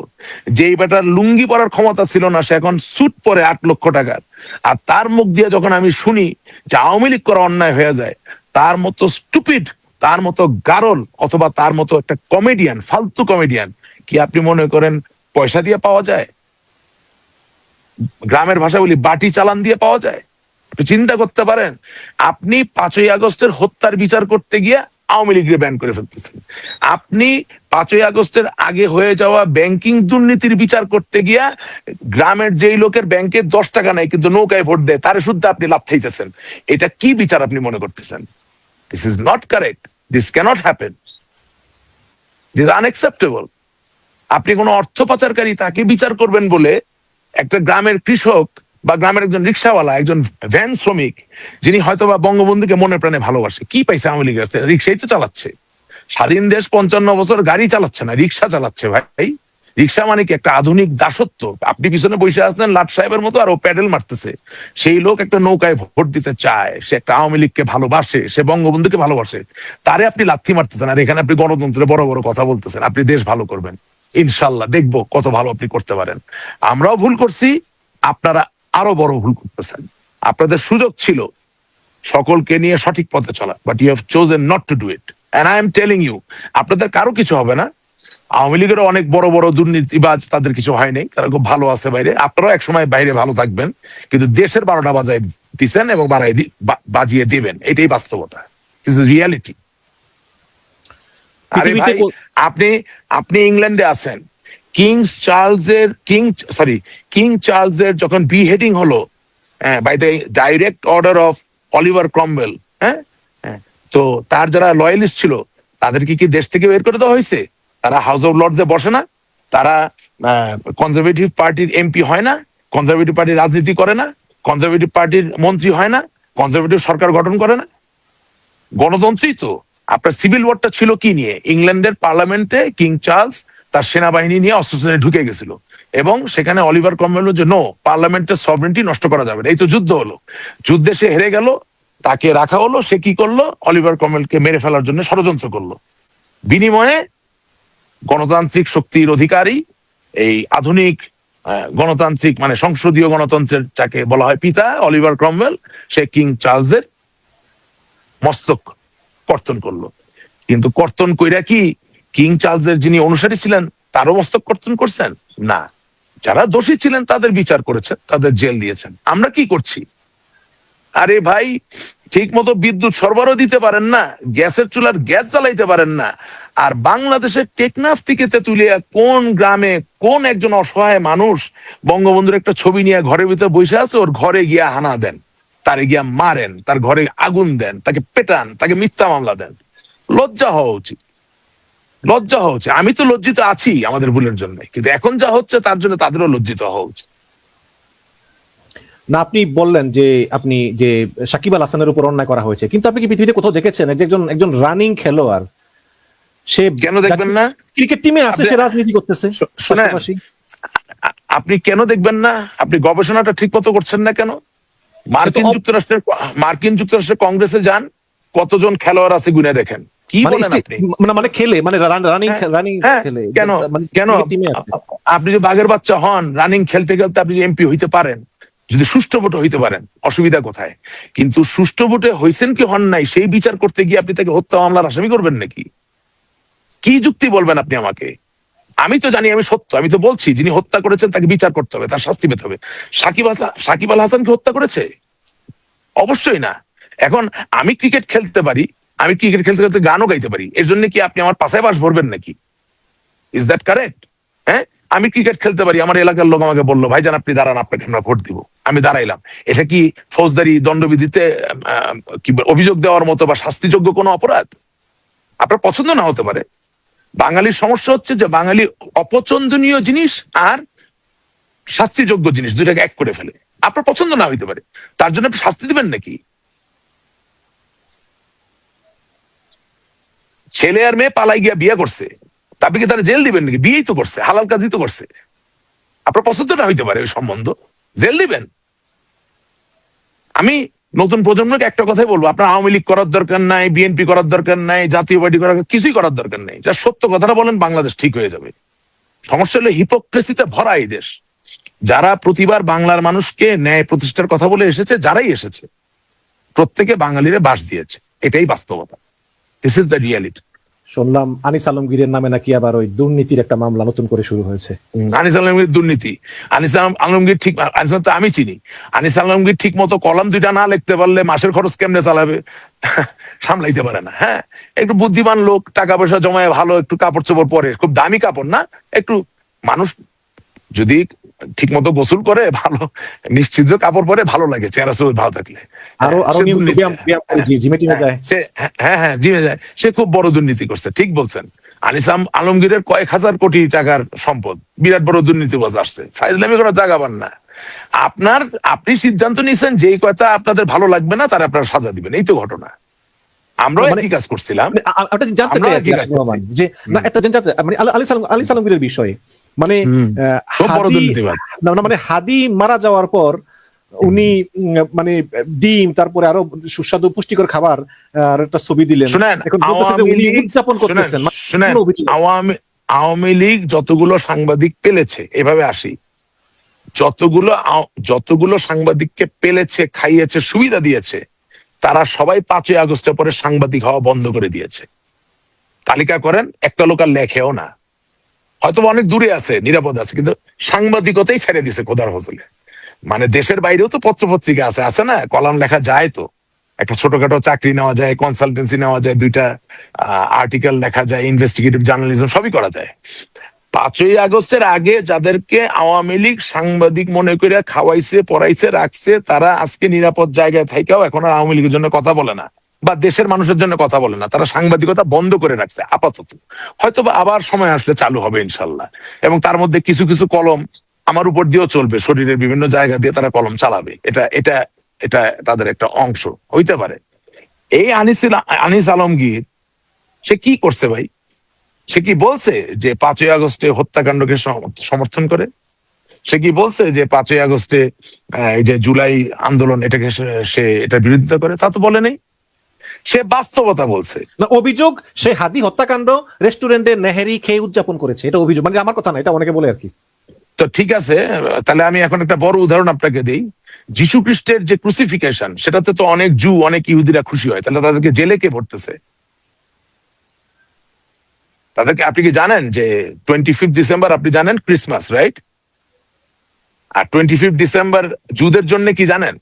[SPEAKER 2] যেই বেটার লুঙ্গি পরার ক্ষমতা ছিল না, সে এখন স্যুট পরে 8 লক্ষ টাকার। আর তার মুখ দিয়ে যখন আমি শুনি যে আওয়ামী লীগ করা অন্যায় হয়ে যায়, তার মতো স্টুপিড, তার মতো গারল, অথবা তার মতো একটা কমেডিয়ান, ফালতু কমেডিয়ান কি আপনি মনে করেন পয়সা দিয়ে পাওয়া যায়? গ্রামের ভাষা বলি বাটি চালান দিয়ে পাওয়া যায়? আপনি চিন্তা করতে পারেন, আপনি 5ই আগস্টের হত্যার বিচার করতে গিয়ে আওয়ামী লীগের ব্যান করে ফেলতেছেন। আপনি 5ই আগস্টের আগে হয়ে যাওয়া ব্যাংকিং দুর্নীতির বিচার করতে গিয়া গ্রামের যেই লোকের ব্যাংকে 10 টাকা নাই কিন্তু নৌকায় ভোট দেয়, তার শুদ্ধ আপনি লাভ খাইতেছেন। এটা কি বিচার আপনি মনে করতেছেন? This is not correct, this cannot happen, this unacceptable. আপনি কোনো অর্থ পাচারকারী তাকে বিচার করবেন বলে একটা গ্রামের কৃষক বা গ্রামের একজন রিক্সাওয়ালা, একজন ভ্যান শ্রমিক, যিনি হয়তোবা বঙ্গবন্ধুকে মনে প্রাণে ভালোবাসে, কি পাইছে আওয়ামী লীগের কাছে? রিক্সাই তো চালাচ্ছে। স্বাধীন দেশ 55 বছর গাড়ি চালাচ্ছে না, রিক্সা চালাচ্ছে ভাই। রিক্সা মানে কি একটা আধুনিক দাসত্ব? আপনি পিছনে বসে আছেন লাট সাহেবের মতো আর ও প্যাডেল মারতেছে। সেই লোক একটা নৌকায় ভোট দিতে চায়, সে একটা আওয়ামী লীগকে ভালোবাসে, সে বঙ্গবন্ধুকে ভালোবাসে, তারে আপনি লাথি মারতেছেন, আর এখানে আপনি গণতন্ত্রের বড় বড় কথা বলতেছেন আপনি দেশ ভালো করবেন। ইনশাল্লাহ দেখবো কত ভালো আপনি করতে পারেন। আমরাও ভুল করছি, আপনারা আরো বড় ভুল করতেছেন। আপনাদের সুযোগ ছিল সকলকে নিয়ে সঠিক পথে চলা, but you have chosen not to do it. And I am telling you, আপনাদের কারো কিছু হবে না। আওয়ামী লীগেরও অনেক বড় বড় দুর্নীতিবাজ, তাদের কিছু হয় নাই, তারা খুব ভালো আছে বাইরে। আপনারাও একসময় বাইরে ভালো থাকবেন, কিন্তু দেশের 12টা বাজায় দিচ্ছেন এবং বাজিয়ে দিবেন, এটাই বাস্তবতা। This is reality. আরে
[SPEAKER 1] পৃথিবীতে
[SPEAKER 2] ভাই, আপনি আপনি ইংল্যান্ডে আছেন, কিং চার্লসের যখন বিহেডিং হলো by the direct order of Oliver Cromwell, হ্যাঁ হ্যাঁ, তো তার যারা লয়ালিস্ট ছিল তাদেরকে কি দেশ থেকে বের করে দেওয়া হয়েছে? তারা হাউস অফ লর্ডসে বসে না? তারা কনজারভেটিভ পার্টির এমপি হয় না? কনজারভেটিভ পার্টির রাজনীতি করে না? কনজারভেটিভ পার্টির মন্ত্রী হয় না? কনজারভেটিভ সরকার গঠন করে না? গণতন্ত্রই তো। আপনার সিভিল ওয়ারটা ছিল কি নিয়ে? ইংল্যান্ডের পার্লামেন্টে কিং চার্লস তার সেনাবাহিনী নিয়ে অস্ত্র ঢুকে গেছিল এবং সেখানে অলিভার ক্রমওয়েল যে নো, পার্লামেন্টের সভরেন্টি নষ্ট করা যাবে না। এই তো যুদ্ধ হলো, যুদ্ধে সে হেরে গেল, তাকে রাখা হলো। সে কি করলো? অলিভার ক্রমওয়েলকে মেরে ফেলার জন্য ষড়যন্ত্র করলো। বিনিময়ে গণতান্ত্রিক শক্তির অধিকারী এই আধুনিক গণতান্ত্রিক মানে সংসদীয় গণতন্ত্রের যাকে বলা হয় পিতা অলিভার ক্রমওয়েল, সে কিং চার্লসের মস্তক কর্তন করলো। কিন্তু কর্তন কইরা কি কিং চার্লসের যিনি অনুসারী ছিলেন তারও মস্তক কর্তন করছেন? না। যারা দোষী ছিলেন তাদের বিচার করেছেন, তাদের জেল দিয়েছেন। আমরা কি করছি? আরে ভাই, ঠিক মতো বিদ্যুৎ সরবরাহ দিতে পারেন না, গ্যাসের চুলার গ্যাস জ্বালাইতে পারেন না। আর বাংলাদেশের টেকনাফ থেকে তেতুলিয়া কোন গ্রামে কোন একজন অসহায় মানুষ বঙ্গবন্ধুর একটা ছবি নিয়ে ঘরের ভিতরে বসে আছে, ওর ঘরে গিয়া হানা দেন, তারে গিয়া মারেন, তার ঘরে আগুন দেন, তাকে পেটান, তাকে মিথ্যা মামলা দেন। লজ্জা হওয়া উচিত, লজ্জা হওয়া উচিত। আমি তো লজ্জিত আছি আমাদের ভুলের জন্য, কিন্তু এখন যা হচ্ছে তার জন্য তাদেরও লজ্জিত হওয়া উচিত।
[SPEAKER 1] না, আপনি বললেন যে আপনি যে সাকিব আল হাসানের উপর অন্যায় করা হয়েছে, কিন্তু আপনি কি পৃথিবীতে কোথাও দেখেছেন যে একজন রানিং খেলোয়াড় সে
[SPEAKER 2] কেন দেখবেন না?
[SPEAKER 1] ক্রিকেট টিমে আছে, সে রাজনীতি করতেছে
[SPEAKER 2] শোনেন,
[SPEAKER 1] পাশাপাশি?
[SPEAKER 2] আপনি কেন দেখবেন না? আপনি গবেষণাটা ঠিক মতো করছেন না কেন? মার্কিন যুক্তরাষ্ট্রের কংগ্রেসে যান, কতজন খেলোয়াড় আছে গুনে দেখেন। কি বলেন আপনি?
[SPEAKER 1] মানে খেলে, মানে রানিং
[SPEAKER 2] হ্যাঁ,
[SPEAKER 1] খেলে
[SPEAKER 2] কেন কেন
[SPEAKER 1] টিমে আছে।
[SPEAKER 2] আপনি যে বাঘের বাচ্চা হন, রানিং খেলতে খেলতে আপনি এমপি হইতে পারেন, যদি সুষ্ঠু ভোটে হইতে পারেন, অসুবিধা কোথায়? কিন্তু সুষ্ঠু ভোটে হইছেন কি হন নাই সেই বিচার করতে গিয়ে আপনি তাকে হত্যা মামলার আসামি করবেন নাকি? কি যুক্তি বলবেন আপনি আমাকে? আমি তো জানি, আমি সত্য, আমি তো বলছি যিনি হত্যা করেছেন তাকে বিচার করতে হবে, তার শাস্তি পেতে হবে। সাকিব আল হাসান কি হত্যা করেছে? অবশ্যই না। এখন আমি ক্রিকেট খেলতে পারি, আমি ক্রিকেট খেলতে খেলতে গানও গাইতে পারি, এর জন্য কি আপনি আমার পাশে বাস ভরবেন নাকি? Is that correct? হ্যাঁ, আমি ক্রিকেট খেলতে পারি, আমার এলাকার লোক আমাকে বললো ভাইজান আপনি দাঁড়ান, আপনাকে আমরা ভোট দিব, আমি দাঁড়াইলাম। এটা কি ফৌজদারি দণ্ডবিধিতে কি অভিযোগ দেওয়ার মতো বা শাস্তিযোগ্য কোনো অপরাধ? আপনার পছন্দ না হতে পারে। বাঙালির সমস্যা হচ্ছে যে বাঙালি অপছন্দনীয় জিনিস আর শাস্তিযোগ্য জিনিস দুইটাকে এক করে ফেলে। আপনার পছন্দ না হইতে পারে, তার জন্য আপনি শাস্তি দিবেন নাকি? ছেলে আর মেয়ে পালাই গিয়া বিয়ে করছে, আপনি কি তারা জেল দিবেন নাকি? বিয়েই তো করছে, হালাল কাজই তো করছে। আপনার পছন্দ না হইতে পারে ওই সম্বন্ধ, জেল দিবেন? আমি নতুন প্রজন্মকে একটা কথাই বলবো, আপনার আওয়ামী লীগ করার দরকার নাই, বিএনপি করার দরকার নাই, জাতীয় পার্টি করার কিছুই করার দরকার নেই। যা সত্য কথাটা বলেন, বাংলাদেশ ঠিক হয়ে যাবে। সমস্যা হলো হিপোক্রেসিতে ভরা এই দেশ। যারা প্রতিবার বাংলার মানুষকে ন্যায় প্রতিষ্ঠার কথা বলে এসেছে, যারাই এসেছে প্রত্যেকে বাঙালিরে বাস দিয়েছে, এটাই বাস্তবতা। This is the reality.
[SPEAKER 1] শুনলাম আনিস আলমগীরের নামে নাকি আবার ওই দুর্নীতির একটা মামলা নতুন করে শুরু হয়েছে।
[SPEAKER 2] আনিস আলমগীর দুর্নীতি, আনিস আলমগীর ঠিক, আনিস তো আমি চিনি। আনিস আলমগীর ঠিক মতো কলাম দুইটা না লিখতে পারলে মাসের খরচ কেমনে চালাবে সামলাইতে পারে না। হ্যাঁ, একটু বুদ্ধিমান লোক, টাকা পয়সা জমায়, ভালো একটু কাপড় চোপড় পরে, খুব দামি কাপড় না, একটু মানুষ যদি ঠিক মতো গোসল করে, ভালো নিশ্চিত কাপড় পরে, ভালো লাগে চেহারা চোখ ভালো থাকলে।
[SPEAKER 1] আরো জিমে টিমে যায়।
[SPEAKER 2] হ্যাঁ হ্যাঁ, জিমে যায়, সে খুব বড় দুর্নীতি করছে। ঠিক বলছেন। আনিস আলমগীরের কয়েক হাজার কোটি টাকার সম্পদ, বিরাট বড় দুর্নীতিবাজ আসছে, ফাইজলামি করার জায়গা পান না। আপনি সিদ্ধান্ত নিয়েছেন যেই কথা আপনাদের ভালো লাগবে না তারা আপনারা সাজা দিবেন, এই তো ঘটনা। আমরাও একই কাজ করছিলাম।
[SPEAKER 1] জানতে চাই যে না, একটা জানতে মানে আলিস আলমগীরের বিষয়ে, মানে মানে হাদি মারা যাওয়ার পর উনি মানে ডিম, তারপরে আরো সুস্বাদু পুষ্টিকর খাবার আর একটা ছবি দিলেন। এখন উনি উদযাপন করতেছেন।
[SPEAKER 2] আওয়ামী লীগ যতগুলো সাংবাদিক পেলেছে, এভাবে আসি, যতগুলো সাংবাদিককে পেলেছে, খাইয়েছে, সুবিধা দিয়েছে, তারা সবাই 5ই আগস্টের পরে সাংবাদিক হওয়া বন্ধ করে দিয়েছে। তালিকা করেন, একটা লোক আর লেখেও না, হয়তো অনেক দূরে আছে, নিরাপদ আছে, কিন্তু সাংবাদিকতাই ছেড়ে দিছে খোদার ফজলে। মানে দেশের বাইরেও তো পত্র পত্রিকা আছে না, কলাম লেখা যায়, তো একটা ছোটখাটো চাকরি নেওয়া যায়, কনসালটেন্সি নেওয়া যায়, 2টা আর্টিকেল লেখা যায়, ইনভেস্টিগেটিভ জার্নালিজম সবই করা যায়। 5ই আগস্টের আগে যাদেরকে আওয়ামী লীগ সাংবাদিক মনে করে খাওয়াইছে, পড়াইছে, রাখছে, তারা আজকে নিরাপদ জায়গায় থাইকাও এখন আর আওয়ামী লীগের জন্য কথা বলে না, বা দেশের মানুষের জন্য কথা বলে না। তারা সাংবাদিকতা বন্ধ করে রাখছে আপাতত। হয়তো বা আবার সময় আসলে চালু হবে ইনশাল্লাহ। এবং তার মধ্যে কিছু কিছু কলম আমার উপর দিয়েও চলবে, শরীরের বিভিন্ন জায়গা দিয়ে তারা কলম চালাবে। এটা এটা এটা তাদের একটা অংশ হইতে পারে। এই আনিস আলমগীর সে কি করছে ভাই? সে কি বলছে যে 5ই আগস্টে হত্যাকাণ্ডকে সমর্থন করে? সে কি বলছে যে 5ই আগস্টে এই যে জুলাই আন্দোলন এটাকে সে এটা বিরোধিতা করে? তা তো বলে নেই। সে বাস্তবতা বলছে।
[SPEAKER 1] না, অভিযোগ সে হাদি হত্যাকাণ্ড রেস্টুরেন্টে নেহেরি খেয়ে উদযাপন করেছে, এটা অভিযোগ, মানে আমার কথা না, এটা অনেকে বলে আর কি।
[SPEAKER 2] তো ঠিক আছে, তাহলে আমি এখন একটা বড় উদাহরণ আপনাকে দিই। যিশু খ্রিস্টের যে ক্রুসিফিকেশন, সেটাতে তো অনেক জু, অনেক ইহুদিরা খুশি হয়, তাহলে তাদেরকে জেলে কে ভরতেছে? তাদেরকে, আপনি কি জানেন যে 25 ডিসেম্বর আপনি জানেন ক্রিসমাস, রাইট? আর 25 ডিসেম্বর জুদের জন্য কি জানেন?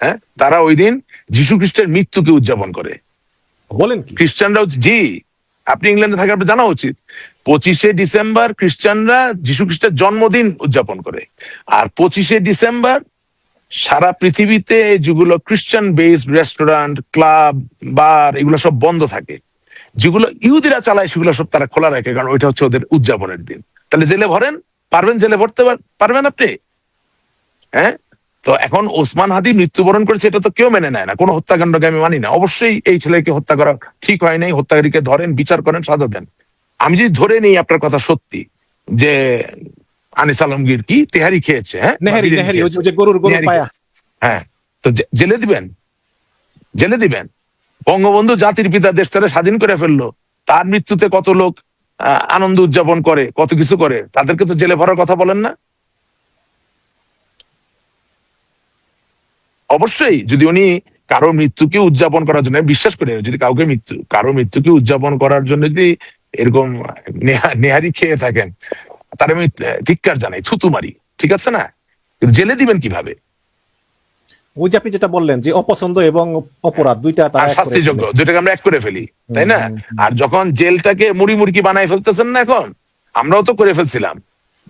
[SPEAKER 2] হ্যাঁ, তারা ওই দিন যিশু খ্রিস্টের মৃত্যুকে উদযাপন করে।
[SPEAKER 1] বলেন কি?
[SPEAKER 2] খ্রিস্টানরাও, জি, আপনি ইংল্যান্ডে থাকা আপনার জানা উচিত। 25শে ডিসেম্বর খ্রিস্টানরা যিশু খ্রিস্টের জন্মদিন উদযাপন করে। আর 25শে ডিসেম্বর সারা পৃথিবীতে যেগুলো খ্রিস্টান বেসড রেস্টুরেন্ট, ক্লাব, বার, এগুলো সব বন্ধ থাকে। যেগুলো ইহুদিরা চালায় সেগুলো সব তারা খোলা রাখে, কারণ ওইটা হচ্ছে ওদের উদযাপনের দিন। তাহলে জেলে ভরেন, পারবেন? জেলে ভরতে পারবেন আপনি? হ্যাঁ। তো এখন ওসমান হাদি মৃত্যুবরণ করেছে, এটা তো কেউ মেনে নেয় না, কোনো হত্যাকাণ্ডকে আমি মানি না। অবশ্যই এই ছেলেকে হত্যা করা ঠিক হয় নাই, হত্যাকারীকে ধরেন, বিচার করেন, সাজা দেন। আমি যদি ধরে নেই আপনার কথা সত্যি যে আনিস আলমগীর কি তেহারি খেয়েছে, হ্যাঁ,
[SPEAKER 1] নেহেরি, নেহেরি, ওই যে গরুর
[SPEAKER 2] নেহারি
[SPEAKER 1] পায়া।
[SPEAKER 2] হ্যাঁ, তো জেলে দিবেন? জেলে দিবেন? বঙ্গবন্ধু জাতির পিতা, দেশটারে স্বাধীন করে ফেললো, তার মৃত্যুতে কত লোক আনন্দ উদযাপন করে, কত কিছু করে, তাদেরকে তো জেলে ভরার কথা বলেন না। অবশ্যই যদি উনি কারো মৃত্যুকে উদযাপন করার জন্য, বিশ্বাস করে, যদি কারো মৃত্যুকে উদযাপন করার জন্য যদি এরকম নেহারি খেয়ে থাকেন, তার আমি ধিক্কার জানাই, থুতু মারি, ঠিক আছে না? কিন্তু জেলে দিবেন কিভাবে?
[SPEAKER 1] ওই যে আপনি যেটা বললেন যে অপছন্দ এবং অপরাধ দুইটা
[SPEAKER 2] আর
[SPEAKER 1] তারা এক করে
[SPEAKER 2] শাস্তিযোগ্য
[SPEAKER 1] ফেলে।
[SPEAKER 2] দুইটাকে আমরা এক করে ফেলি, তাই না?
[SPEAKER 1] হুম।
[SPEAKER 2] আর যখন জেলটাকে মুড়ি মুড়কি বানাই ফেলতেছেন না, এখন আমরাও তো করে ফেলছিলাম।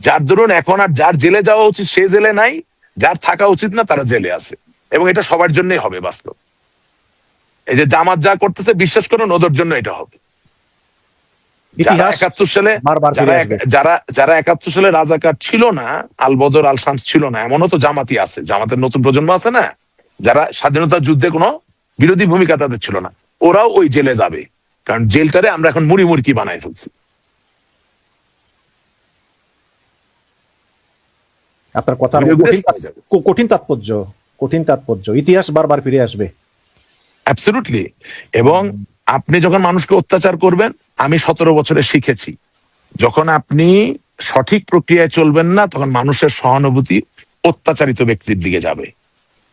[SPEAKER 2] যার ধরুন এখন আর যার জেলে যাওয়া উচিত সে জেলে নাই, যার থাকা উচিত না তারা জেলে আছে, এবং এটা সবার জন্যই হবে বাস্তব। এই যে জামাত যা করতেছে, বিশ্বাস করুন ওদের জন্য এটা হবে। যারা
[SPEAKER 1] ইতিহাস
[SPEAKER 2] 71 সালে,
[SPEAKER 1] বারবার ফিরে আসবে।
[SPEAKER 2] যারা 71 সালে রাজাকার ছিল না, আল বদর আল শামস ছিল না, এমনও তো জামাতি আছে, জামাতের নতুন প্রজন্ম আছে না, যারা স্বাধীনতা যুদ্ধে কোনো বিরোধী ভূমিকা তাদের ছিল না, ওরাও ওই জেলে যাবে। কারণ জেলটারে আমরা এখন মুড়ি মুড়কি বানাই ফেলছি।
[SPEAKER 1] আপনার কথার কঠিন তাৎপর্য, কঠিন তাৎপর্য। ইতিহাস বারবার ফিরে আসবে।
[SPEAKER 2] অ্যাবসলিউটলি। এবং আপনি যখন মানুষকে অত্যাচার করবেন, আমি 17 বছরে শিখেছি, যখন আপনি সঠিক প্রক্রিয়ায় চলবেন না, তখন মানুষের সহানুভূতি অত্যাচারিত ব্যক্তির দিকে যাবে।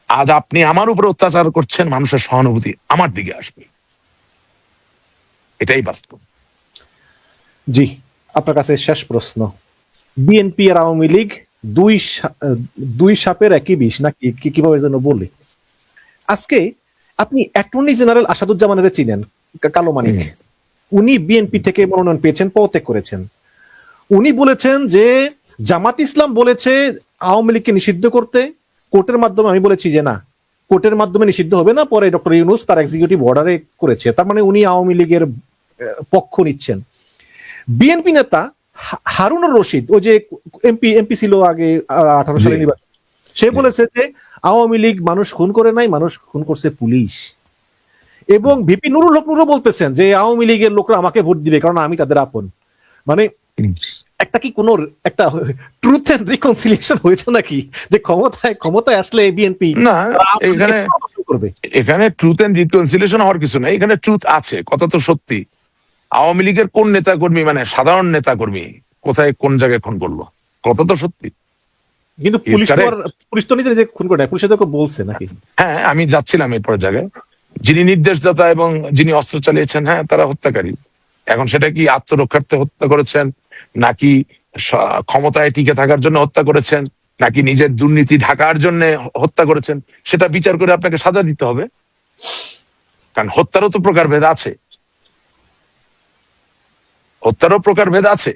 [SPEAKER 2] আজ আপনি আমার উপর অত্যাচার করছেন, মানুষের সহানুভূতি আমার দিকে আসবে, এটাই বাস্তব।
[SPEAKER 1] জি, আপনার কাছে শেষ প্রশ্ন। বিএনপি আর আওয়ামী লীগ দুই সাপের একই বিষ, নাকি কিভাবে যেন বলি। আজকে আপনি অ্যাটর্নি জেনারেল আসাদুজ্জামানের চিনেন, কালো মানিক। উনি বিএনপি থেকে মনোনয়ন পেয়েছেন, পদত্যাগ করেছেন। উনি বলেছেন যে জামাত ইসলাম বলেছে আওয়ামী লীগকে নিষিদ্ধ করতে, কোর্টের মাধ্যমে। আমি বলেছি যে না, কোর্টের মাধ্যমে নিষিদ্ধ হবে না, পরে ডক্টর ইউনূস তার এক্সিকিউটিভ অর্ডারে করেছে। তার মানে উনি আওয়ামী লীগের পক্ষ নিচ্ছেন। বিএনপি নেতা হারুনুর রশিদ, ওই যে এমপি ছিল আগে 18 সালে নির্বাচন, সে বলেছে যে আওয়ামী লীগ মানুষ খুন করে নাই, মানুষ খুন করছে পুলিশ। এবং ভিপি নুরুল হক নুরও বলতেছেন যে আওয়ামী লীগের লোকরা আমাকে ভোট দিবে কারণ আমি তাদের আপন। মানে একটা কি কোন একটা ট্রুথ এন্ড রিকনসিলিয়েশন হয়েছে নাকি, যে ক্ষমতায় আসলে বিএনপি
[SPEAKER 2] না, এখানে ট্রুথ এন্ড রিকনসিলিয়েশন হওয়ার কিছু নাই। এখানে ট্রুথ আছে, কথা তো সত্যি। আওয়ামী লীগের কোন নেতা কর্মী, মানে সাধারণ নেতা কর্মী কোথায় কোন জায়গায় খুন করলো, কথা তো সত্যি।
[SPEAKER 1] কিন্তু
[SPEAKER 2] Is correct?
[SPEAKER 1] পুলিশ তো নিজে নিজে খুন করে নাই, পুলিশের তো বলছে নাকি?
[SPEAKER 2] হ্যাঁ, আমি যাচ্ছিলাম এরপর জায়গায়। যিনি নির্দেশদাতা এবং যিনি অস্ত্র চালিয়েছেন, হ্যাঁ, তারা হত্যাকারী। এখন সেটা কি আত্মরক্ষার্থে হত্যা করেছেন, নাকি ক্ষমতায় টিকে থাকার জন্য হত্যা করেছেন, নাকি নিজের দুর্নীতি ঢাকার জন্য হত্যা করেছেন, সেটা বিচার করে আপনাকে সাজা দিতে হবে। কারণ হত্যারও তো প্রকারভেদ আছে, হত্যারও প্রকারভেদ আছে।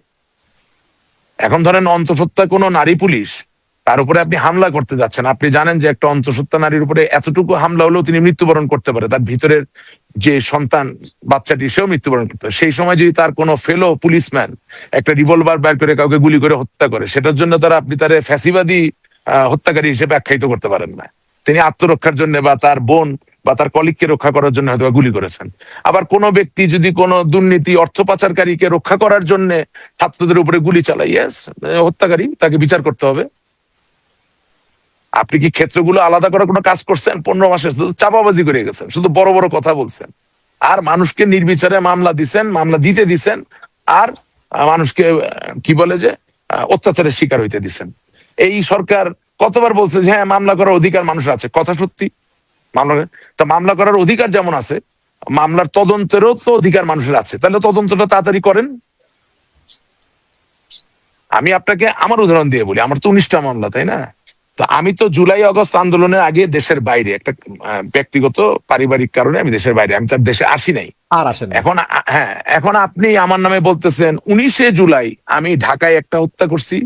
[SPEAKER 2] এখন ধরেন অন্তঃসত্ত্বা কোনো নারী পুলিশ, তার উপরে আপনি হামলা করতে যাচ্ছেন, আপনি জানেন যে একটা অন্তঃসত্ত্বা নারীর উপরে এতটুকু হামলা হলেও তিনি মৃত্যুবরণ করতে পারে, তার ভিতরের যে সন্তান বাচ্চাটি সেও মৃত্যুবরণ করতে পারে। সেই সময় যদি তার কোনো ফেলো পুলিশম্যান একটা রিভলভার বের করে কাউকে গুলি করে হত্যা করে, সেটার জন্য আপনি তার ফ্যাসিবাদী হত্যাকারী হিসেবে আখ্যায়িত করতে পারেন না। তিনি আত্মরক্ষার জন্য বা তার বোন বা তার কলিগকে রক্ষা করার জন্য হয়তো গুলি করেছেন। আবার কোনো ব্যক্তি যদি কোনো দুর্নীতি অর্থ পাচারকারীকে রক্ষা করার জন্য ছাত্রদের উপরে গুলি চালায়, ইয়েস, হত্যাকারী, তাকে বিচার করতে হবে। আপনি কি ক্ষেত্রগুলো আলাদা করার কোনো কাজ করছেন? 15 মাসে শুধু চাপাবাজি করে গেছেন, শুধু বড় বড় কথা বলছেন, আর মানুষকে নির্বিচারে মামলা দিছেন, মামলা দিতে দিছেন, আর মানুষকে কি বলে যে অত্যাচারের শিকার হইতে দিছেন। এই সরকার কতবার বলছে যে হ্যাঁ, মামলা করার অধিকার মানুষের আছে, কথা সত্যি। মামলা করার অধিকার যেমন আছে, মামলার তদন্তেরও তো অধিকার মানুষের আছে। তাহলে তদন্তটা তাড়াতাড়ি করেন। আমি আপনাকে আমার উদাহরণ দিয়ে বলি, আমার তো 19টা মামলা, তাই না? তো আমি তো জুলাই আগস্ট আন্দোলনের আগে দেশের বাইরে, একটা ব্যক্তিগত পারিবারিক কারণে আমি দেশের বাইরে, আমি তার দেশে আসি নাই।
[SPEAKER 1] আর আসেন না।
[SPEAKER 2] এখন হ্যাঁ, এখন আপনি আমার নামে বলতেছেন 19শে জুলাই আমি ঢাকায় একটা হত্যা করছি,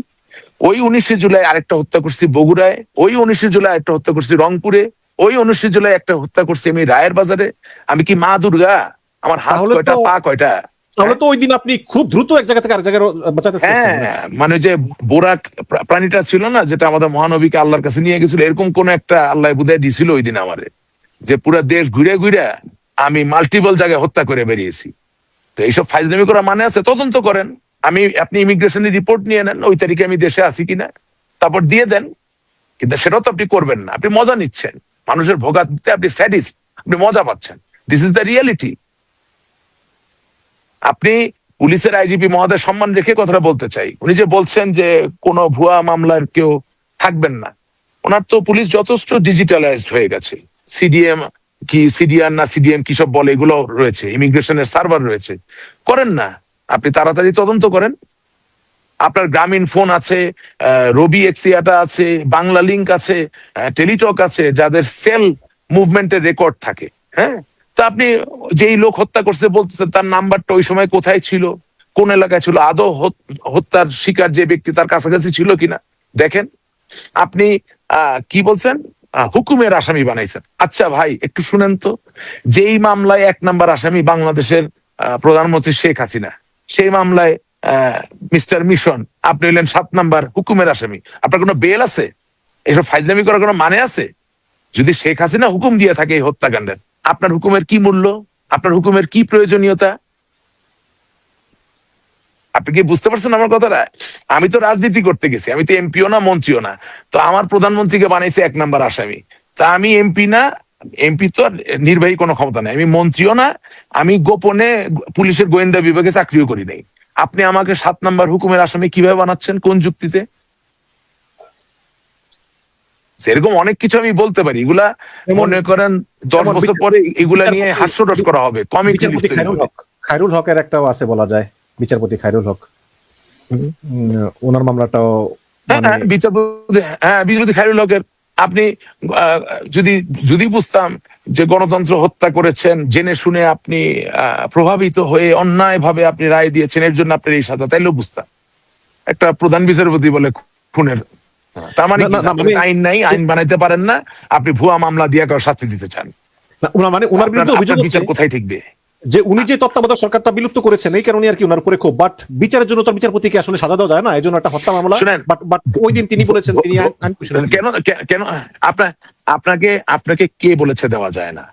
[SPEAKER 2] ওই 19শে জুলাই আরেকটা হত্যা করছি বগুড়ায়, ওই 19শে জুলাই একটা হত্যা করছি রংপুরে, ওই 19শে জুলাই একটা হত্যা করছি আমি রায়ের বাজারে। আমি কি মা দুর্গা? আমার হাত
[SPEAKER 1] তাহলে
[SPEAKER 2] কয়টা,
[SPEAKER 1] তো
[SPEAKER 2] পা কয়টা?
[SPEAKER 1] তাহলে তো ওই দিন আপনি খুব দ্রুত এক জায়গা থেকে আরেক জায়গায় বাঁচাতে
[SPEAKER 2] হ্যাঁ,
[SPEAKER 1] চাচ্ছেন।
[SPEAKER 2] মানে যে বোরাক প্রাণীটা ছিল না, যেটা আমাদের মহানবীকে আল্লাহর কাছে নিয়ে গেছিল, এরকম কোন একটা আল্লাহ বুঝাই দিছিল ওই দিন আমারে, যে পুরা দেশ ঘুরে ঘুরে আমি মাল্টিপল জায়গায় হত্যা করে বেরিয়েছি। তো এইসব ফাইজলামি করা মানে আছে? তদন্ত করেন। আপনি ইমিগ্রেশনের রিপোর্ট নিয়ে নেন, ওই তারিখে আমি দেশে আছি কিনা, তারপর দিয়ে দেন। কিন্তু সেটাও তো আপনি করবেন না, আপনি মজা নিচ্ছেন, মানুষের ভোগান্তিতে আপনি স্যাডিস্ট, আপনি মজা পাচ্ছেন। This is the reality. আপনি পুলিশের আইজিপি মহোদয় সম্মান রেখে কথাটা বলতে চাই, উনি যে বলছেন যে কোনো ভুয়া মামলার কেউ থাকবেন না, ওনার তো পুলিশ যথেষ্ট ডিজিটালাইজড হয়ে গেছে। সিডিএম কি, সিডিআর না সিডিএম কি সব বলে, এগুলো রয়েছে, ইমিগ্রেশনের সার্ভার রয়েছে। করেন না, আপনি তাড়াতাড়ি তদন্ত করেন। আপনার গ্রামীণ ফোন আছে, রবি এক্সিয়াটা আছে, বাংলা লিংক আছে, টেলিটক আছে, যাদের সেল মুভমেন্টের রেকর্ড থাকে। হ্যাঁ, তা আপনি যেই লোক হত্যা করছে বলতেছেন, তার নাম্বারটা ওই সময় কোথায় ছিল, কোন এলাকায় ছিল, আদৌ হত্যার শিকার যে ব্যক্তি তার কাছাকাছি ছিল কিনা দেখেন। আপনি কি বলছেন, হুকুমের আসামি বানাইছেন। আচ্ছা ভাই, একটু শুনেন তো, যেই মামলায় 1 নাম্বার আসামি বাংলাদেশের প্রধানমন্ত্রী শেখ হাসিনা, সেই মামলায় মিস্টার মিশন, আপনি হলেন 7 নাম্বার হুকুমের আসামি। আপনার কোনো বেল আছে? এসব ফাইজলামি করার কোনো মানে আছে? যদি শেখ হাসিনা হুকুম দিয়ে থাকে এই হত্যাকাণ্ডের, আপনার হুকুমের কি মূল্য? আপনার হুকুমের কি প্রয়োজনীয়তা? আপনি কি বুঝতে পারছেন আমার কথাটা? আমি তো রাজনীতি করতে গেছি, আমি তো এমপিও না, মন্ত্রীও না। তো আমার প্রধানমন্ত্রীকে বানাইছে 1 নাম্বার আসামি। তা আমি এমপি না, এমপি তো আর নির্বাহী কোনো ক্ষমতা নাই, আমি মন্ত্রীও না, আমি গোপনে পুলিশের গোয়েন্দা বিভাগে চাকরিও করি নাই। আপনি আমাকে 7 নাম্বার হুকুমের আসামি কিভাবে বানাচ্ছেন, কোন যুক্তিতে? সেরকম অনেক কিছু আমি বলতে পারি, এগুলা মনে করেন 10 বছর পরে এগুলা নিয়ে হাস্যরস করা হবে, কমিক রিলিফ
[SPEAKER 1] বিচারপতি
[SPEAKER 2] তৈরি হবে।
[SPEAKER 1] খায়রুল হকের একটাও আছে বলা যায়, বিচারপতি খায়রুল হক। ওনার মামলাটাও মানে
[SPEAKER 2] বিচারপতি খায়রুল হকের, আপনি যদি যদি বুঝতাম যে গণতন্ত্র হত্যা করেছেন, জেনে শুনে আপনি প্রভাবিত হয়ে অন্যায় ভাবে আপনি রায় দিয়েছেন, এর জন্য আপনার এই সাজা, তাইলেও বুঝতাম। একটা প্রধান বিচারপতি বলে খুনের, তার মানে কি? আইন নাই, আইন বানাইতে পারেন না, আপনি ভুয়া মামলা দিয়ে কারো শাস্তি দিতে চান।
[SPEAKER 1] মানে ওনার বিরুদ্ধে অভিযোগ
[SPEAKER 2] বিচার কোথায় ঠেকবে?
[SPEAKER 1] যে উনি যে তত্ত্বাবধায়ক সরকারটা বিলুপ্ত করেছেন, এই কারণে আর কি ওনার উপরে খুব, বাট বিচারের জন্য তো বিচারপতিকে আসলে সাজা দেওয়া যায় না, এই জন্য একটা হত্যা মামলা। বাট ওই দিন তিনি বলেছেন তিনি
[SPEAKER 2] কেন কেন আপনাকে কে বলেছে দেওয়া যায় না?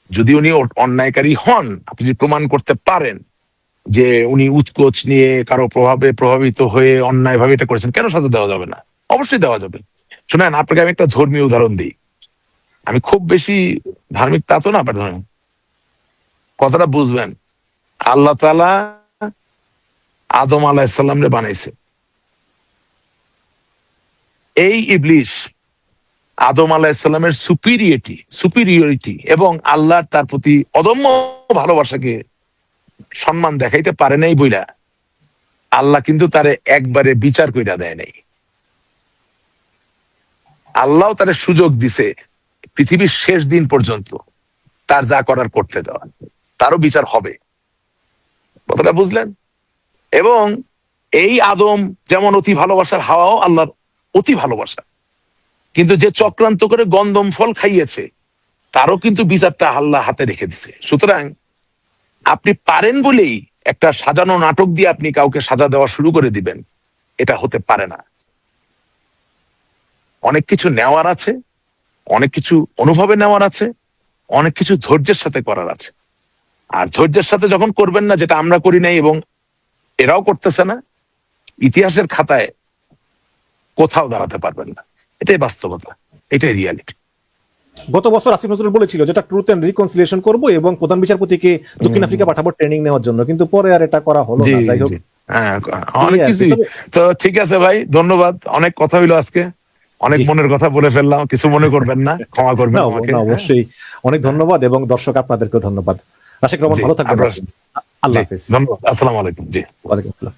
[SPEAKER 2] যদি উনি অন্যায়কারী হন, আপনি যদি প্রমাণ করতে পারেন যে উনি উৎকোচ নিয়ে কারো প্রভাবে প্রভাবিত হয়ে অন্যায়ভাবে এটা করেছেন, কেন সাজা দেওয়া যাবে না? অবশ্যই দেওয়া যাবে। শুনেন, আপনাকে আমি একটা ধর্মীয় উদাহরণ দিই। আমি খুব বেশি ধার্মিক তা তো না, কথাটা বুঝবেন। আল্লাহ তাআলা আদম আলাইহিস সালাম রে বানাইছে, এই ইবলিশ আদম আলাহিসাল্লামের সুপিরিয়রিটি এবং আল্লাহর তার প্রতি অদম্য ভালোবাসাকে সম্মান দেখাইতে পারে নাই বইলা আল্লাহ কিন্তু তারে একবারে বিচার কইরা দেয় নাই। আল্লাহ তারে সুযোগ দিছে পৃথিবীর শেষ দিন পর্যন্ত তার যা করার করতে দেওয়া, তারও বিচার হবে। কথাটা বুঝলেন? এবং এই আদম যেমন অতি ভালোবাসার, হাওয়াও আল্লাহর অতি ভালোবাসা, কিন্তু যে চক্রান্ত করে গন্ধম ফল খাইয়েছে তারও কিন্তু বিচারটা আল্লাহ হাতে রেখে দিছে। সুতরাং আপনি পারেন বলেই একটা সাজানো নাটক দিয়ে আপনি কাউকে সাজা দেওয়া শুরু করে দিবেন, এটা হতে পারে না। অনেক কিছু নেওয়ার আছে, অনেক কিছু অনুভবে নেওয়ার আছে, অনেক কিছু ধৈর্যের সাথে করার আছে। আর ধৈর্যের সাথে যখন করবেন না, যেটা আমরা করি নাই এবং এরাও করতেছে না, ইতিহাসের খাতায় কোথাও দাঁড়াতে পারবেন না। এটাই বাস্তবতা, এটাই রিয়ালিটি।
[SPEAKER 1] গত বছর আসিফ নজরুল বলেছিল যেটা ট্রুথ এন্ড রিকনসিলিয়েশন করব এবং প্রধান বিচারপতিকে দক্ষিণ আফ্রিকা পাঠাবো ট্রেনিং নেওয়ার জন্য, কিন্তু পরে আর এটা করা হলো
[SPEAKER 2] জি
[SPEAKER 1] না। যাই হোক,
[SPEAKER 2] জি, হ্যাঁ, অনেক কিছু। তো ঠিক আছে ভাই, ধন্যবাদ, অনেক কথা হইলো আজকে, অনেক
[SPEAKER 1] জি।
[SPEAKER 2] মনের কথা বলে ফেললাম, কিছু মনে করবেন না, ক্ষমা করবেন
[SPEAKER 1] না,
[SPEAKER 2] আমাকে।
[SPEAKER 1] না, অবশ্যই অনেক ধন্যবাদ এবং দর্শক আপনাদেরকে ধন্যবাদ। রাশেক রহমান,
[SPEAKER 2] জি,
[SPEAKER 1] ভালো থাকবেন।
[SPEAKER 2] আপনার
[SPEAKER 1] আল্লাহ
[SPEAKER 2] জি,
[SPEAKER 1] হাফেজ।
[SPEAKER 2] ধন্যবাদ। আসসালামু আলাইকুম। জি।
[SPEAKER 1] ওয়ালাইকুম আসসালাম।